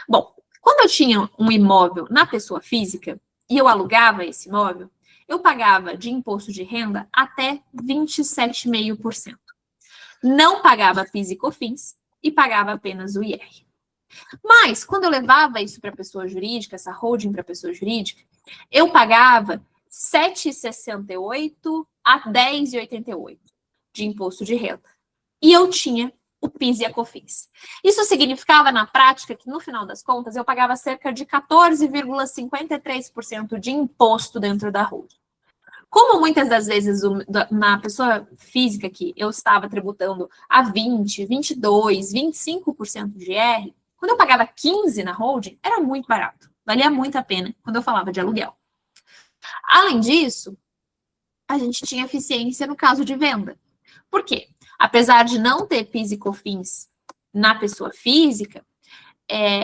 Bom, quando eu tinha um imóvel na pessoa física e eu alugava esse imóvel, eu pagava de imposto de renda até 27,5%. Não pagava PIS e COFINS e pagava apenas o IR. Mas, quando eu levava isso para a pessoa jurídica, essa holding para a pessoa jurídica, eu pagava 7,68% a 10,88% de imposto de renda. E eu tinha o PIS e a COFINS. Isso significava, na prática, que no final das contas, eu pagava cerca de 14,53% de imposto dentro da holding. Como muitas das vezes na pessoa física que eu estava tributando a 20%, 22%, 25% de IR, quando eu pagava 15% na holding, era muito barato. Valia muito a pena quando eu falava de aluguel. Além disso, a gente tinha eficiência no caso de venda. Por quê? Apesar de não ter PIS e COFINS na pessoa física,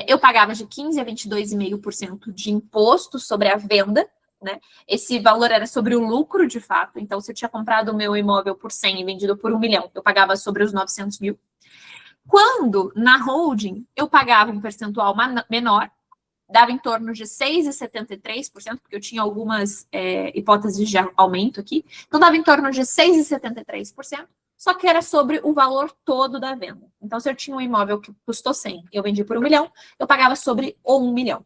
eu pagava de 15% a 22,5% de imposto sobre a venda, né? Esse valor era sobre o lucro, de fato. Então, se eu tinha comprado o meu imóvel por 100 e vendido por 1 milhão, eu pagava sobre os 900 mil. Quando, na holding, eu pagava um percentual menor, dava em torno de 6,73%, porque eu tinha algumas hipóteses de aumento aqui. Então, dava em torno de 6,73%, só que era sobre o valor todo da venda. Então, se eu tinha um imóvel que custou 100 e eu vendi por 1 milhão, eu pagava sobre o 1 milhão.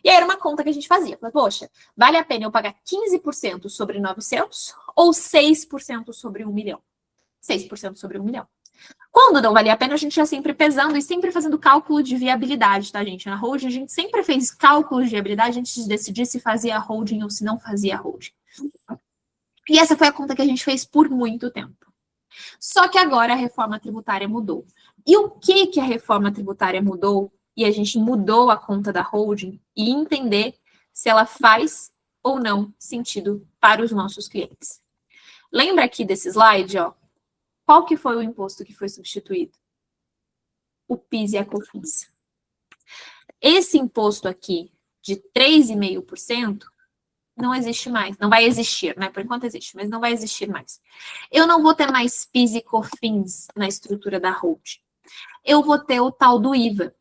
E aí era uma conta que a gente fazia. Falei, poxa, vale a pena eu pagar 15% sobre 900 ou 6% sobre 1 milhão? 6% sobre 1 milhão. Quando não valia a pena, a gente ia sempre pesando e sempre fazendo cálculo de viabilidade, tá, gente? Na holding, a gente sempre fez cálculo de viabilidade antes de decidir se fazia a holding ou se não fazia a holding. E essa foi a conta que a gente fez por muito tempo. Só que agora a reforma tributária mudou. E o que a reforma tributária mudou? E a gente mudou a conta da holding e entender se ela faz ou não sentido para os nossos clientes. Lembra aqui desse slide, ó? Qual que foi o imposto que foi substituído? O PIS e a COFINS. Esse imposto aqui de 3,5% não existe mais. Não vai existir, né? Por enquanto existe, mas não vai existir mais. Eu não vou ter mais PIS e COFINS na estrutura da holding. Eu vou ter o tal do IVA.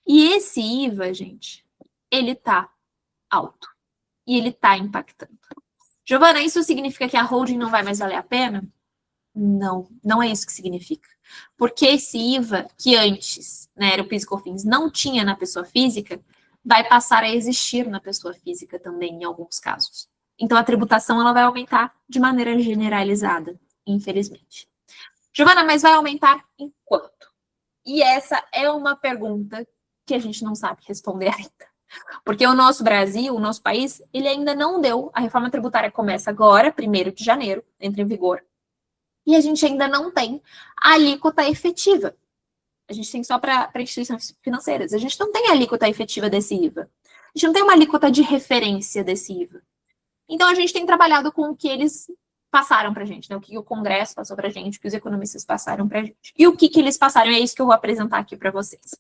E esse IVA, gente, ele tá alto. E ele tá impactando. Giovana, isso significa que a holding não vai mais valer a pena? Não, não é isso que significa. Porque esse IVA, que antes, né, era o PIS e COFINS, não tinha na pessoa física, vai passar a existir na pessoa física também, em alguns casos. Então, a tributação ela vai aumentar de maneira generalizada, infelizmente. Giovana, mas vai aumentar em quanto? E essa é uma pergunta que a gente não sabe responder ainda. Porque o nosso Brasil, o nosso país, ele ainda não deu, a reforma tributária começa agora, 1º de janeiro, entra em vigor, e a gente ainda não tem a alíquota efetiva. A gente tem só para instituições financeiras. A gente não tem a alíquota efetiva desse IVA. A gente não tem uma alíquota de referência desse IVA. Então, a gente tem trabalhado com o que eles passaram para a gente, né? O que o Congresso passou para a gente, o que os economistas passaram para a gente. E o que eles passaram, é isso que eu vou apresentar aqui para vocês.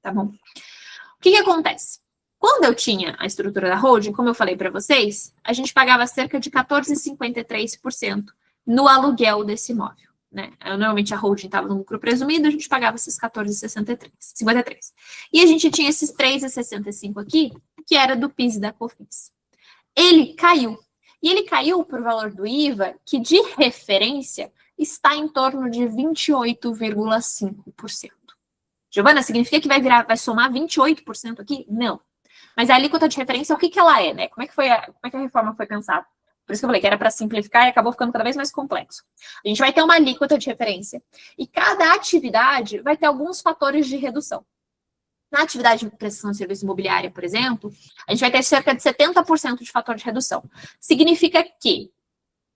Tá bom? O que acontece? Quando eu tinha a estrutura da holding, como eu falei para vocês, a gente pagava cerca de 14,53% no aluguel desse imóvel, né? Normalmente a holding estava no lucro presumido, a gente pagava esses 14,53. E a gente tinha esses 3,65 aqui, que era do PIS e da COFINS. Ele caiu. E ele caiu por valor do IVA, que de referência está em torno de 28,5%. Giovana, significa que vai somar 28% aqui? Não. Mas a alíquota de referência, o que ela é, né? Como é que a reforma foi pensada? Por isso que eu falei que era para simplificar e acabou ficando cada vez mais complexo. A gente vai ter uma alíquota de referência e cada atividade vai ter alguns fatores de redução. Na atividade de prestação de serviço imobiliária, por exemplo, a gente vai ter cerca de 70% de fator de redução. Significa que,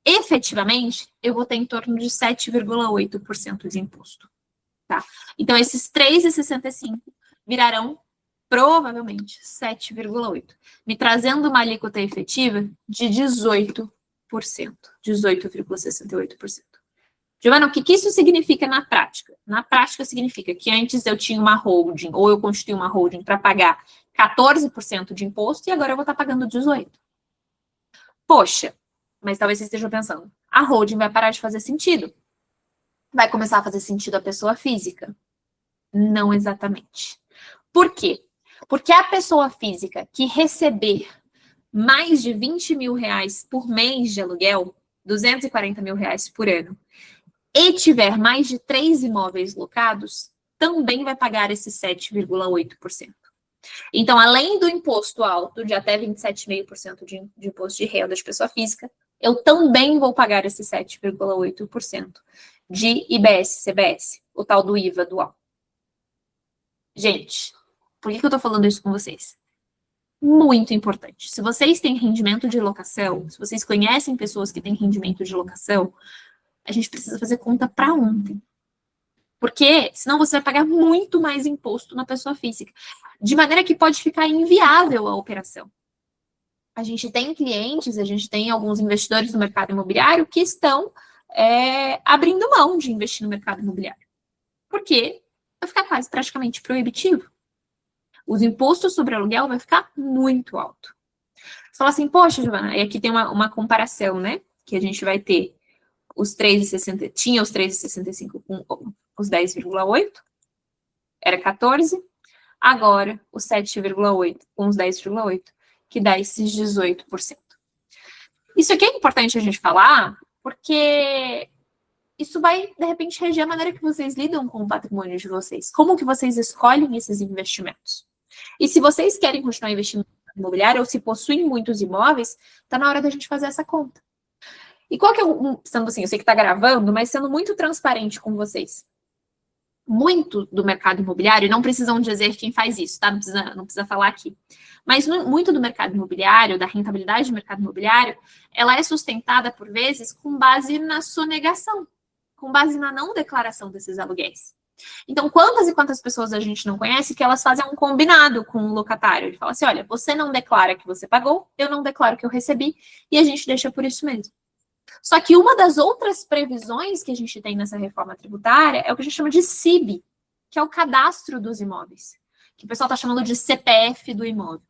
efetivamente, eu vou ter em torno de 7,8% de imposto. Tá? Então, esses 3,65 virarão, provavelmente, 7,8%, me trazendo uma alíquota efetiva de 18%, 18,68%. Giovana, o que isso significa na prática? Na prática, significa que antes eu tinha uma holding, ou eu constituí uma holding para pagar 14% de imposto, e agora eu vou estar pagando 18%. Poxa, mas talvez você esteja pensando, a holding vai parar de fazer sentido. Vai começar a fazer sentido a pessoa física? Não exatamente. Por quê? Porque a pessoa física que receber mais de 20 mil reais por mês de aluguel, 240 mil reais por ano, e tiver mais de 3 imóveis locados, também vai pagar esse 7,8%. Então, além do imposto alto de até 27,5% de imposto de renda de pessoa física, eu também vou pagar esse 7,8% de IBS-CBS, o tal do IVA dual. Gente, por que eu estou falando isso com vocês? Muito importante. Se vocês têm rendimento de locação, se vocês conhecem pessoas que têm rendimento de locação, a gente precisa fazer conta para ontem. Porque senão você vai pagar muito mais imposto na pessoa física. De maneira que pode ficar inviável a operação. A gente tem clientes, a gente tem alguns investidores no mercado imobiliário que estão abrindo mão de investir no mercado imobiliário. Porque vai ficar quase praticamente proibitivo. Os impostos sobre aluguel vai ficar muito alto. Você fala assim, poxa, Giovana, e aqui tem uma comparação, né? Que a gente vai ter os 3,60, tinha os 3,65 com os 10,8, era 14, agora os 7,8 com os 10,8, que dá esses 18%. Isso aqui é importante a gente falar, porque isso vai, de repente, reger a maneira que vocês lidam com o patrimônio de vocês, como que vocês escolhem esses investimentos. E se vocês querem continuar investindo no imobiliário, ou se possuem muitos imóveis, está na hora da gente fazer essa conta. E qual que é sendo assim, eu sei que está gravando, mas sendo muito transparente com vocês. Muito do mercado imobiliário, não precisam dizer quem faz isso, tá? Não precisa falar aqui. Mas muito do mercado imobiliário, da rentabilidade do mercado imobiliário, ela é sustentada, por vezes, com base na sonegação, com base na não declaração desses aluguéis. Então, quantas e quantas pessoas a gente não conhece que elas fazem um combinado com o locatário? Ele fala assim, olha, você não declara que você pagou, eu não declaro que eu recebi, e a gente deixa por isso mesmo. Só que uma das outras previsões que a gente tem nessa reforma tributária é o que a gente chama de CIB, que é o cadastro dos imóveis, que o pessoal está chamando de CPF do imóvel.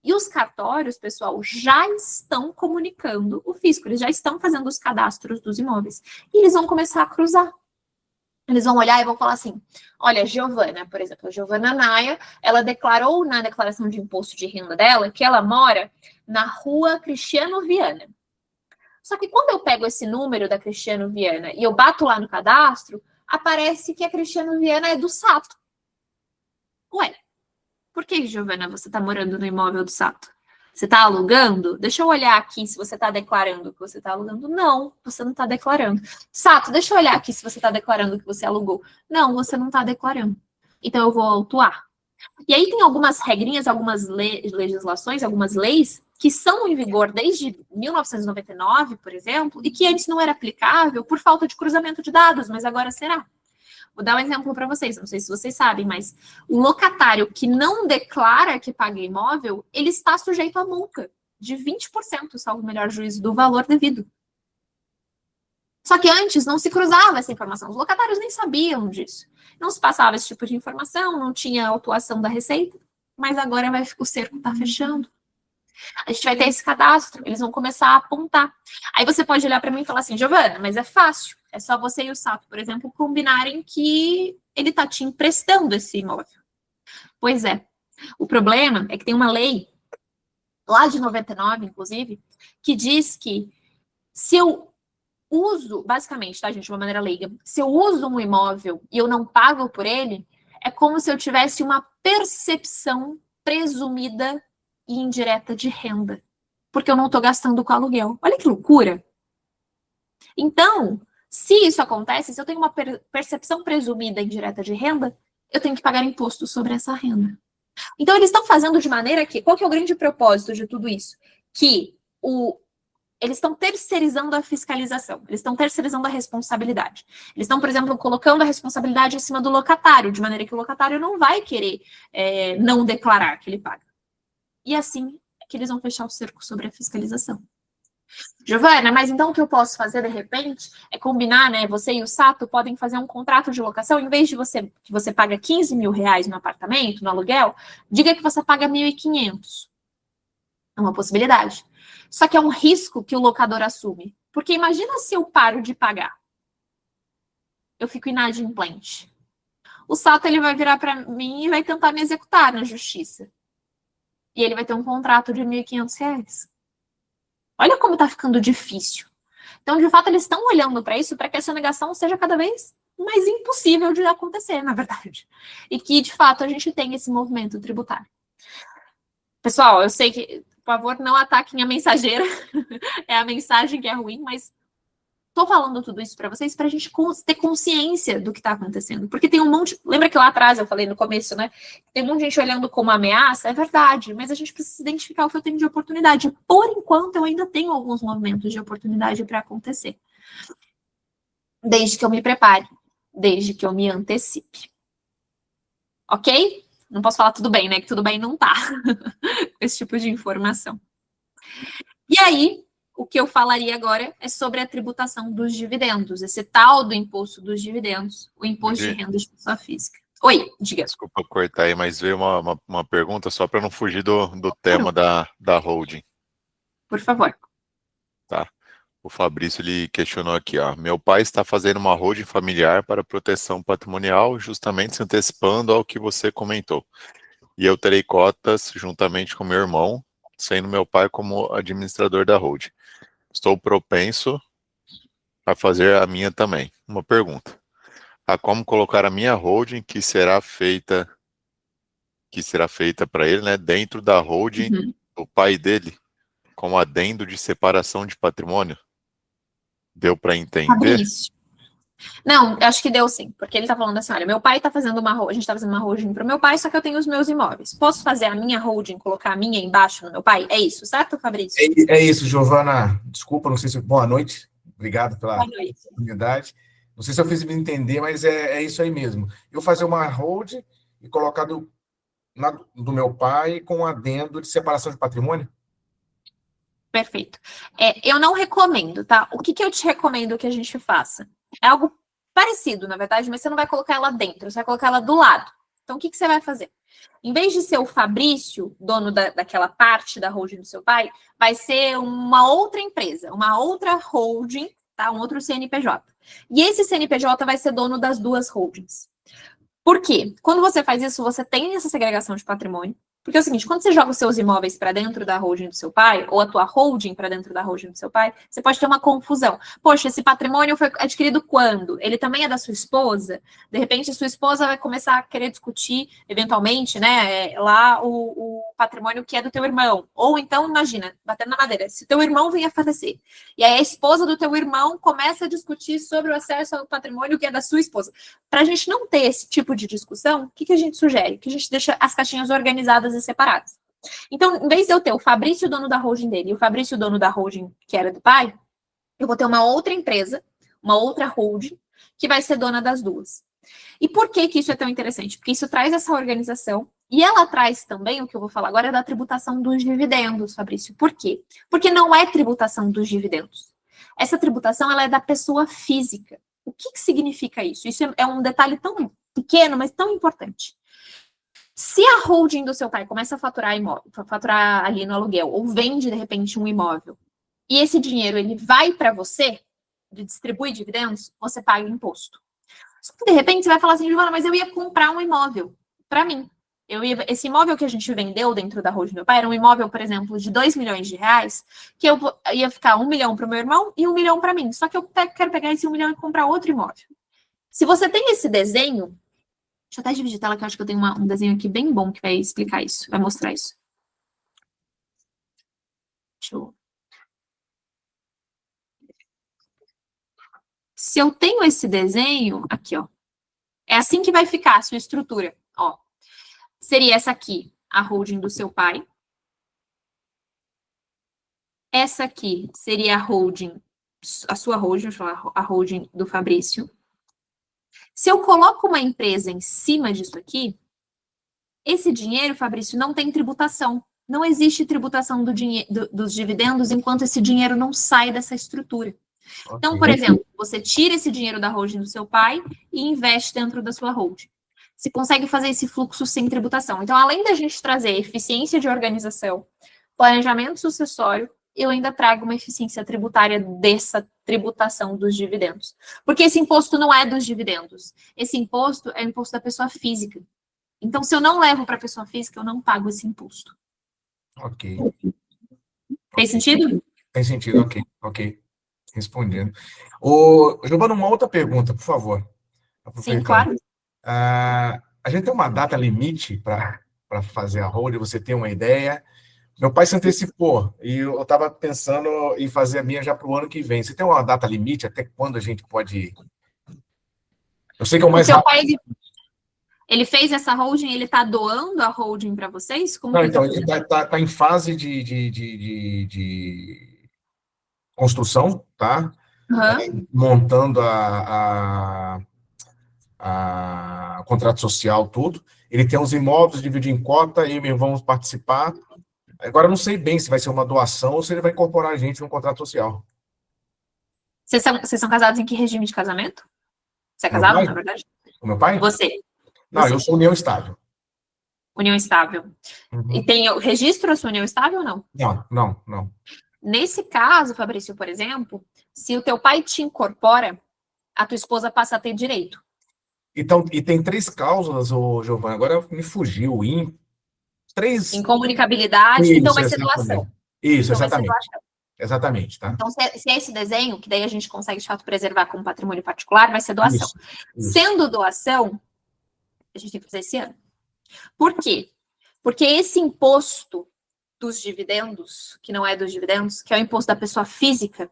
E os cartórios, pessoal, já estão comunicando o fisco, eles já estão fazendo os cadastros dos imóveis. E eles vão começar a cruzar. Eles vão olhar e vão falar assim, olha, Giovana, por exemplo, a Giovana Naia, ela declarou na declaração de imposto de renda dela que ela mora na rua Cristiano Viana. Só que quando eu pego esse número da Cristiano Viana e eu bato lá no cadastro, aparece que a Cristiano Viana é do Sato. Ué, por que, Giovana, você está morando no imóvel do Sato? Você está alugando? Deixa eu olhar aqui se você está declarando que você está alugando. Não, você não está declarando. Sato, deixa eu olhar aqui se você está declarando que você alugou. Não, você não está declarando. Então eu vou autuar. E aí tem algumas regrinhas, algumas legislações, algumas leis que são em vigor desde 1999, por exemplo, e que antes não era aplicável por falta de cruzamento de dados, mas agora será. Vou dar um exemplo para vocês, não sei se vocês sabem, mas o locatário que não declara que paga imóvel, ele está sujeito a multa de 20%, salvo o melhor juízo, do valor devido. Só que antes não se cruzava essa informação, os locatários nem sabiam disso. Não se passava esse tipo de informação, não tinha autuação da Receita, mas agora o cerco está fechando. A gente vai ter esse cadastro, eles vão começar a apontar. Aí você pode olhar para mim e falar assim, Giovana, mas é fácil. É só você e o Sato, por exemplo, combinarem que ele está te emprestando esse imóvel. Pois é. O problema é que tem uma lei, lá de 99, inclusive, que diz que se eu uso, basicamente, tá, gente, de uma maneira leiga, se eu uso um imóvel e eu não pago por ele, é como se eu tivesse uma percepção presumida e indireta de renda, porque eu não estou gastando com aluguel. Olha que loucura! Então, se isso acontece, se eu tenho uma percepção presumida indireta de renda, eu tenho que pagar imposto sobre essa renda. Então, eles estão fazendo de maneira que, qual que é o grande propósito de tudo isso? Que eles estão terceirizando a fiscalização, eles estão terceirizando a responsabilidade. Eles estão, por exemplo, colocando a responsabilidade em cima do locatário, de maneira que o locatário não vai querer não declarar que ele paga. E assim é que eles vão fechar o cerco sobre a fiscalização. Giovana, mas então o que eu posso fazer, de repente, é combinar, né? Você e o Sato podem fazer um contrato de locação, em vez de que você paga 15 mil reais no apartamento, no aluguel, diga que você paga 1.500. É uma possibilidade. Só que é um risco que o locador assume. Porque imagina se eu paro de pagar. Eu fico inadimplente. O Sato, ele vai virar para mim e vai tentar me executar na justiça. E ele vai ter um contrato de 1.500 reais. Olha como está ficando difícil. Então, de fato, eles estão olhando para isso para que essa negação seja cada vez mais impossível de acontecer, na verdade. E que, de fato, a gente tenha esse movimento tributário. Pessoal, eu sei que, por favor, não ataquem a mensageira. É a mensagem que é ruim, mas estou falando tudo isso para vocês para a gente ter consciência do que está acontecendo. Porque tem um monte... Lembra que lá atrás eu falei no começo, né? Tem um monte de gente olhando como ameaça. É verdade, mas a gente precisa identificar o que eu tenho de oportunidade. Por enquanto, eu ainda tenho alguns movimentos de oportunidade para acontecer. Desde que eu me prepare. Desde que eu me antecipe. Ok? Não posso falar tudo bem, né? Que tudo bem não tá. Esse tipo de informação. E aí... O que eu falaria agora é sobre a tributação dos dividendos, esse tal do imposto dos dividendos, o imposto de renda de pessoa física. Oi, diga. Desculpa cortar aí, mas veio uma pergunta só para não fugir do tema da holding. Por favor. Tá. O Fabrício, ele questionou aqui, ó. Meu pai está fazendo uma holding familiar para proteção patrimonial, justamente se antecipando ao que você comentou. E eu terei cotas juntamente com meu irmão, sendo meu pai como administrador da holding. Estou propenso a fazer a minha também. Uma pergunta. A como colocar a minha holding, que será feita para ele, né, dentro da holding do pai dele, com adendo de separação de patrimônio? Deu para entender? Fabrício. Não, acho que deu sim, porque ele tá falando assim, olha, meu pai tá fazendo a gente tá fazendo uma holding pro meu pai, só que eu tenho os meus imóveis. Posso fazer a minha holding, colocar a minha embaixo no meu pai? É isso, certo, Fabrício? É isso, Giovana. Desculpa, não sei se... Boa noite. Obrigado pela oportunidade. Não sei se eu fiz me entender, mas é isso aí mesmo. Eu fazer uma holding e colocar do meu pai com adendo de separação de patrimônio? Perfeito. Eu não recomendo, tá? O que eu te recomendo que a gente faça? É algo parecido, na verdade, mas você não vai colocar ela dentro, você vai colocar ela do lado. Então, o que você vai fazer? Em vez de ser o Fabrício, dono daquela parte da holding do seu pai, vai ser uma outra empresa, uma outra holding, tá? Um outro CNPJ. E esse CNPJ vai ser dono das duas holdings. Por quê? Quando você faz isso, você tem essa segregação de patrimônio. Porque é o seguinte, quando você joga os seus imóveis para dentro da holding do seu pai, ou a tua holding para dentro da holding do seu pai, você pode ter uma confusão. Poxa, esse patrimônio foi adquirido quando? Ele também é da sua esposa? De repente, a sua esposa vai começar a querer discutir, eventualmente, né, lá o patrimônio que é do teu irmão. Ou então, imagina, batendo na madeira, se teu irmão vem a falecer, e aí a esposa do teu irmão começa a discutir sobre o acesso ao patrimônio que é da sua esposa. Para a gente não ter esse tipo de discussão, o que a gente sugere? Que a gente deixa as caixinhas organizadas e separadas. Então, em vez de eu ter o Fabrício, dono da holding dele, e o Fabrício, dono da holding que era do pai, eu vou ter uma outra empresa, uma outra holding, que vai ser dona das duas. E por que que isso é tão interessante? Porque isso traz essa organização e ela traz também, o que eu vou falar agora, é da tributação dos dividendos, Fabrício. Por quê? Porque não é tributação dos dividendos. Essa tributação, ela é da pessoa física. O que que significa isso? Isso é um detalhe tão pequeno, mas tão importante. Se a holding do seu pai começa a faturar imóvel, faturar ali no aluguel, ou vende, de repente, um imóvel, e esse dinheiro ele vai para você, distribui dividendos, você paga imposto. Só que, de repente, você vai falar assim, Giovana, mas eu ia comprar um imóvel para mim. Esse imóvel que a gente vendeu dentro da holding do meu pai era um imóvel, por exemplo, de 2 milhões de reais, que eu ia ficar 1 milhão para o meu irmão e 1 milhão para mim. Só que eu quero pegar esse 1 milhão e comprar outro imóvel. Se você tem esse desenho, deixa eu até dividir a tela, que eu acho que eu tenho um desenho aqui bem bom que vai explicar isso, vai mostrar isso. Se eu tenho esse desenho, aqui, ó, é assim que vai ficar a sua estrutura, ó. Seria essa aqui, a holding do seu pai. Essa aqui seria a holding, a sua holding, deixa eu falar, a holding do Fabrício. Se eu coloco uma empresa em cima disso aqui, esse dinheiro, Fabrício, não tem tributação. Não existe tributação dos dividendos enquanto esse dinheiro não sai dessa estrutura. Okay. Então, por exemplo, você tira esse dinheiro da holding do seu pai e investe dentro da sua holding. Você consegue fazer esse fluxo sem tributação. Então, além da gente trazer eficiência de organização, planejamento sucessório, eu ainda trago uma eficiência tributária dessa tributação dos dividendos. Porque esse imposto não é dos dividendos. Esse imposto é o imposto da pessoa física. Então, se eu não levo para a pessoa física, eu não pago esse imposto. Ok. Tem sentido? Tem sentido, ok. Respondendo. Ô, Giovana, uma outra pergunta, por favor. Sim, claro. A gente tem uma data limite para fazer a holding, você tem uma ideia? Meu pai se antecipou e eu estava pensando em fazer a minha já para o ano que vem. Você tem uma data limite até quando a gente pode... Eu sei que é o mais rápido. Pai, ele fez essa holding, ele está doando a holding para vocês? Como não, então, ele está em fase de construção, tá? Uhum. Montando o contrato social, tudo. Ele tem os imóveis, divide em cota, e meus vamos participar. Agora, eu não sei bem se vai ser uma doação ou se ele vai incorporar a gente no contrato social. Vocês são casados em que regime de casamento? Você é casado, na verdade? O meu pai? Você. Não, eu sou união estável. União estável. Uhum. E tem o registro a sua união estável ou não? Não. Nesse caso, Fabrício, por exemplo, se o teu pai te incorpora, a tua esposa passa a ter direito. Então, e tem 3 cláusulas, Giovana, agora me fugiu, incomunicabilidade, isso, então vai ser doação. Isso, então exatamente. Exatamente, tá? Então, se é esse desenho, que daí a gente consegue, de fato, preservar como patrimônio particular, vai ser doação. Isso. Sendo doação, a gente tem que fazer esse ano. Por quê? Porque esse imposto dos dividendos, que não é dos dividendos, que é o imposto da pessoa física,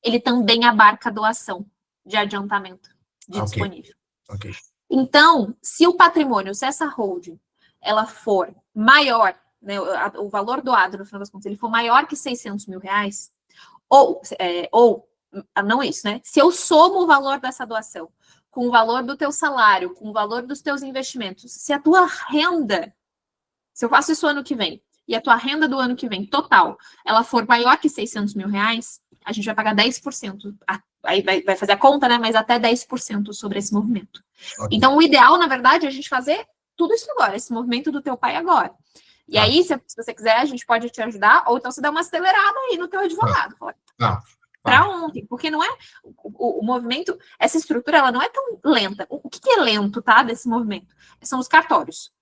ele também abarca a doação de adiantamento disponível. Okay. Então, se o patrimônio, se essa holding, ela for maior, né, o valor doado, no final das contas, ele for maior que 600 mil reais, ou não isso, né? Se eu somo o valor dessa doação com o valor do teu salário, com o valor dos teus investimentos, se a tua renda, se eu faço isso ano que vem, e a tua renda do ano que vem, total, ela for maior que 600 mil reais, a gente vai pagar 10%. Aí vai fazer a conta, né? Mas até 10% sobre esse movimento. Okay. Então, o ideal, na verdade, é a gente fazer tudo isso agora, esse movimento do teu pai agora. E aí, se você quiser, a gente pode te ajudar, ou então você dá uma acelerada aí no teu advogado. Para ontem, porque não é o movimento, essa estrutura, ela não é tão lenta. O que é lento, tá, desse movimento? São os cartórios.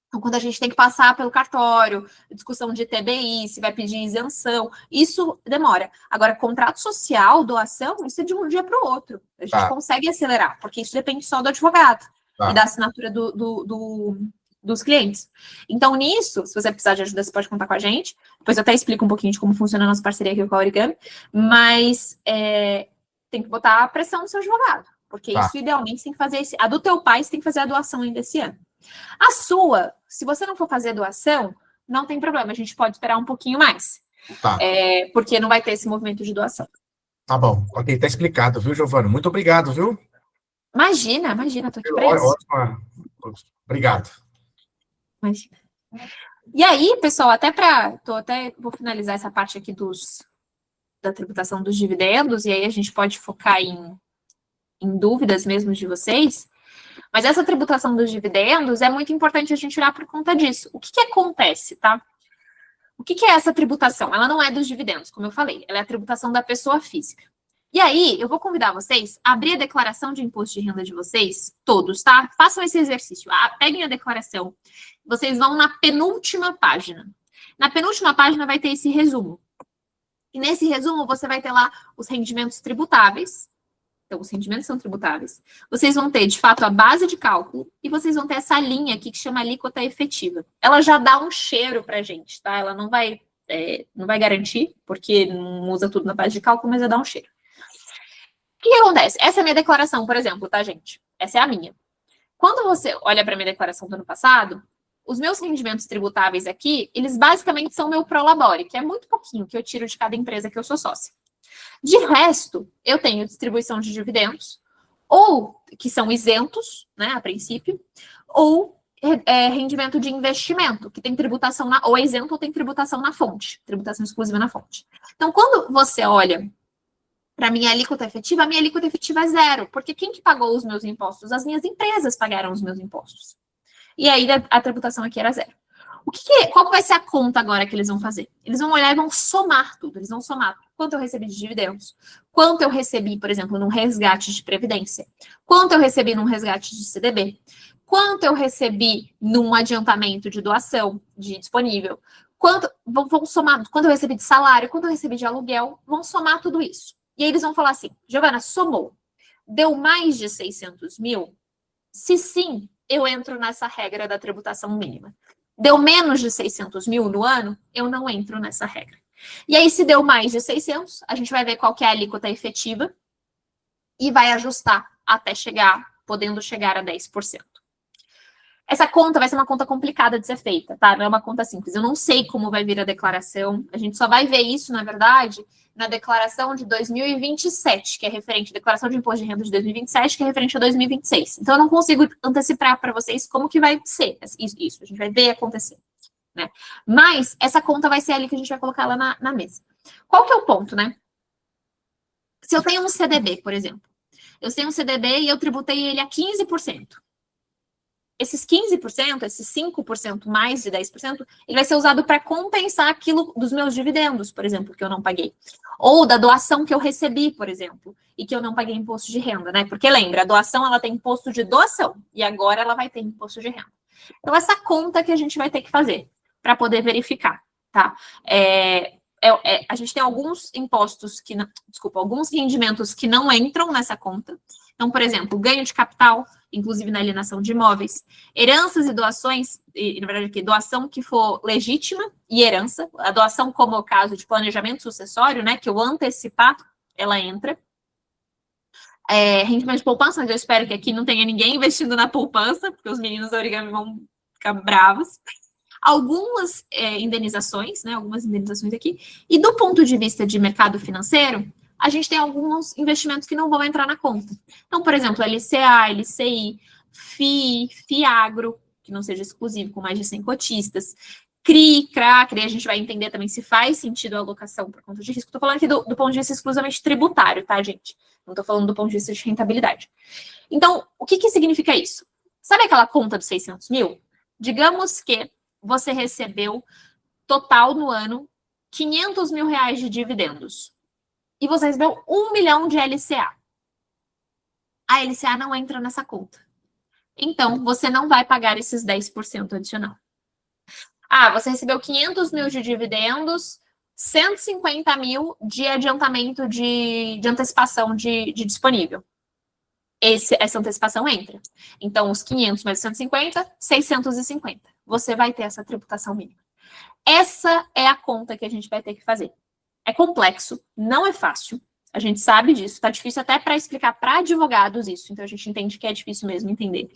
Então, quando a gente tem que passar pelo cartório, discussão de TBI, se vai pedir isenção, isso demora. Agora, contrato social, doação, isso é de um dia para o outro. A gente consegue acelerar, porque isso depende só do advogado e da assinatura dos clientes. Então, nisso, se você precisar de ajuda, você pode contar com a gente. Depois eu até explico um pouquinho de como funciona a nossa parceria aqui com a Origami, mas tem que botar a pressão no seu advogado, porque isso, idealmente, tem que fazer a do teu pai, você tem que fazer a doação ainda esse ano. A sua, se você não for fazer doação, não tem problema, a gente pode esperar um pouquinho mais. Porque não vai ter esse movimento de doação. Tá bom, ok, tá explicado, viu, Giovana? Muito obrigado, viu? Imagina, tô aqui para isso. Ótima. Obrigado. Imagina. E aí, pessoal, vou finalizar essa parte aqui da tributação dos dividendos, e aí a gente pode focar em dúvidas mesmo de vocês. Mas essa tributação dos dividendos é muito importante a gente olhar por conta disso. O que acontece, tá? O que é essa tributação? Ela não é dos dividendos, como eu falei, ela é a tributação da pessoa física. E aí, eu vou convidar vocês a abrir a declaração de imposto de renda de vocês, todos, tá? Façam esse exercício. Peguem a declaração. Vocês vão na penúltima página. Na penúltima página vai ter esse resumo. E nesse resumo, você vai ter lá os rendimentos tributáveis. Então, os rendimentos são tributáveis. Vocês vão ter, de fato, a base de cálculo e vocês vão ter essa linha aqui que chama alíquota efetiva. Ela já dá um cheiro pra gente, tá? Ela não vai garantir, porque não usa tudo na base de cálculo, mas já dá um cheiro. O que acontece? Essa é a minha declaração, por exemplo, tá, gente? Essa é a minha. Quando você olha para a minha declaração do ano passado, os meus rendimentos tributáveis aqui, eles basicamente são meu prolabore, que é muito pouquinho que eu tiro de cada empresa que eu sou sócia. De resto, eu tenho distribuição de dividendos, ou que são isentos, né, a princípio, ou rendimento de investimento, que tem tributação ou é isento ou tem tributação na fonte, tributação exclusiva na fonte. Então, quando você olha para a minha alíquota efetiva é zero, porque quem que pagou os meus impostos? As minhas empresas pagaram os meus impostos. E aí a tributação aqui era zero. Qual vai ser a conta agora que eles vão fazer? Eles vão olhar e vão somar tudo. Eles vão somar quanto eu recebi de dividendos, quanto eu recebi, por exemplo, num resgate de previdência, quanto eu recebi num resgate de CDB, quanto eu recebi num adiantamento de doação de disponível, vão somar quanto eu recebi de salário, quanto eu recebi de aluguel, vão somar tudo isso. E aí eles vão falar assim, Giovana, somou, deu mais de 600 mil? Se sim, eu entro nessa regra da tributação mínima. Deu menos de 600 mil no ano, eu não entro nessa regra. E aí, se deu mais de 600, a gente vai ver qual que é a alíquota efetiva e vai ajustar até podendo chegar a 10%. Essa conta vai ser uma conta complicada de ser feita, tá? Não é uma conta simples. Eu não sei como vai vir a declaração. A gente só vai ver isso, na verdade, na declaração de 2027, que é referente à declaração de imposto de renda de 2027, que é referente a 2026. Então, eu não consigo antecipar para vocês como que vai ser isso. A gente vai ver acontecer, né? Mas essa conta vai ser ali que a gente vai colocar lá na mesa. Qual que é o ponto, né? Se eu tenho um CDB, por exemplo. Eu tenho um CDB e eu tributei ele a 15%. Esses 15%, esses 5% mais de 10%, ele vai ser usado para compensar aquilo dos meus dividendos, por exemplo, que eu não paguei. Ou da doação que eu recebi, por exemplo, e que eu não paguei imposto de renda, né? Porque lembra, a doação ela tem imposto de doação e agora ela vai ter imposto de renda. Então, essa conta que a gente vai ter que fazer para poder verificar, tá? A gente tem alguns impostos alguns rendimentos que não entram nessa conta. Então, por exemplo, ganho de capital, inclusive na alienação de imóveis, heranças e doações, na verdade aqui, doação que for legítima e herança, a doação como é o caso de planejamento sucessório, né, que eu antecipar, ela entra. Rendimento de poupança, onde eu espero que aqui não tenha ninguém investindo na poupança, porque os meninos da Origami vão ficar bravos. Algumas indenizações, né, algumas indenizações aqui, e do ponto de vista de mercado financeiro, a gente tem alguns investimentos que não vão entrar na conta. Então, por exemplo, LCA, LCI, FI, FIAGRO, que não seja exclusivo, com mais de 100 cotistas, CRI, CRACRI, a gente vai entender também se faz sentido a alocação por conta de risco. Estou falando aqui do ponto de vista exclusivamente tributário, tá, gente? Não estou falando do ponto de vista de rentabilidade. Então, o que significa isso? Sabe aquela conta dos 600 mil? Digamos que você recebeu, total no ano, 500 mil reais de dividendos. E você recebeu 1 milhão de LCA. A LCA não entra nessa conta. Então, você não vai pagar esses 10% adicional. Você recebeu 500 mil de dividendos, 150 mil de adiantamento de antecipação de disponível. Essa antecipação entra. Então, os 500 mais 150, 650. Você vai ter essa tributação mínima. Essa é a conta que a gente vai ter que fazer. É complexo, não é fácil, a gente sabe disso, tá difícil até para explicar para advogados isso, então a gente entende que é difícil mesmo entender.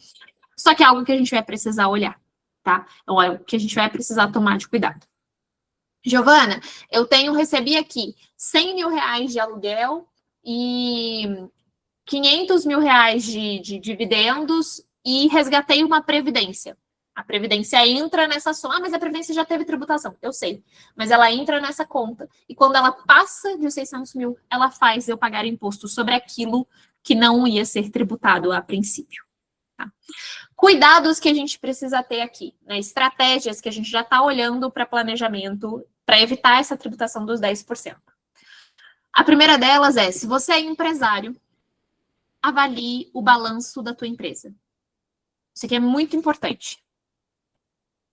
Só que é algo que a gente vai precisar olhar, tá? Então, é algo que a gente vai precisar tomar de cuidado. Giovana, eu recebi aqui 100 mil reais de aluguel e 500 mil reais de dividendos e resgatei uma previdência. A previdência entra nessa soma, mas a previdência já teve tributação, eu sei. Mas ela entra nessa conta. E quando ela passa de 600 mil, ela faz eu pagar imposto sobre aquilo que não ia ser tributado a princípio. Tá? Cuidados que a gente precisa ter aqui, né? Estratégias que a gente já está olhando para planejamento para evitar essa tributação dos 10%. A primeira delas é, se você é empresário, avalie o balanço da tua empresa. Isso aqui é muito importante.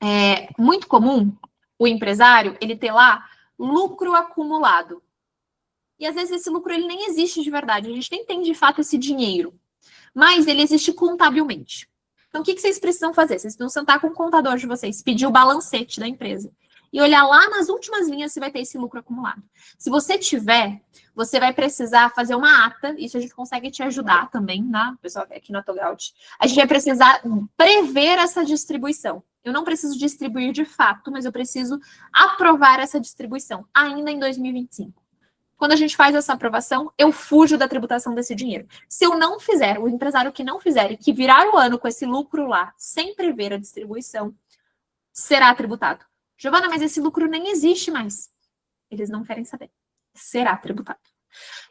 É muito comum o empresário, ele ter lá lucro acumulado. E às vezes esse lucro ele nem existe de verdade, a gente nem tem de fato esse dinheiro, mas ele existe contabilmente. Então o que vocês precisam fazer? Vocês precisam sentar com o contador de vocês, pedir o balancete da empresa e olhar lá nas últimas linhas se vai ter esse lucro acumulado. Se você tiver, você vai precisar fazer uma ata, isso a gente consegue te ajudar também, né, pessoal aqui no Atogaut. A gente vai precisar prever essa distribuição. Eu não preciso distribuir de fato, mas eu preciso aprovar essa distribuição ainda em 2025. Quando a gente faz essa aprovação, eu fujo da tributação desse dinheiro. Se eu não fizer, o empresário que não fizer e que virar o ano com esse lucro lá, sem prever a distribuição, será tributado. Giovana, mas esse lucro nem existe mais. Eles não querem saber. Será tributado.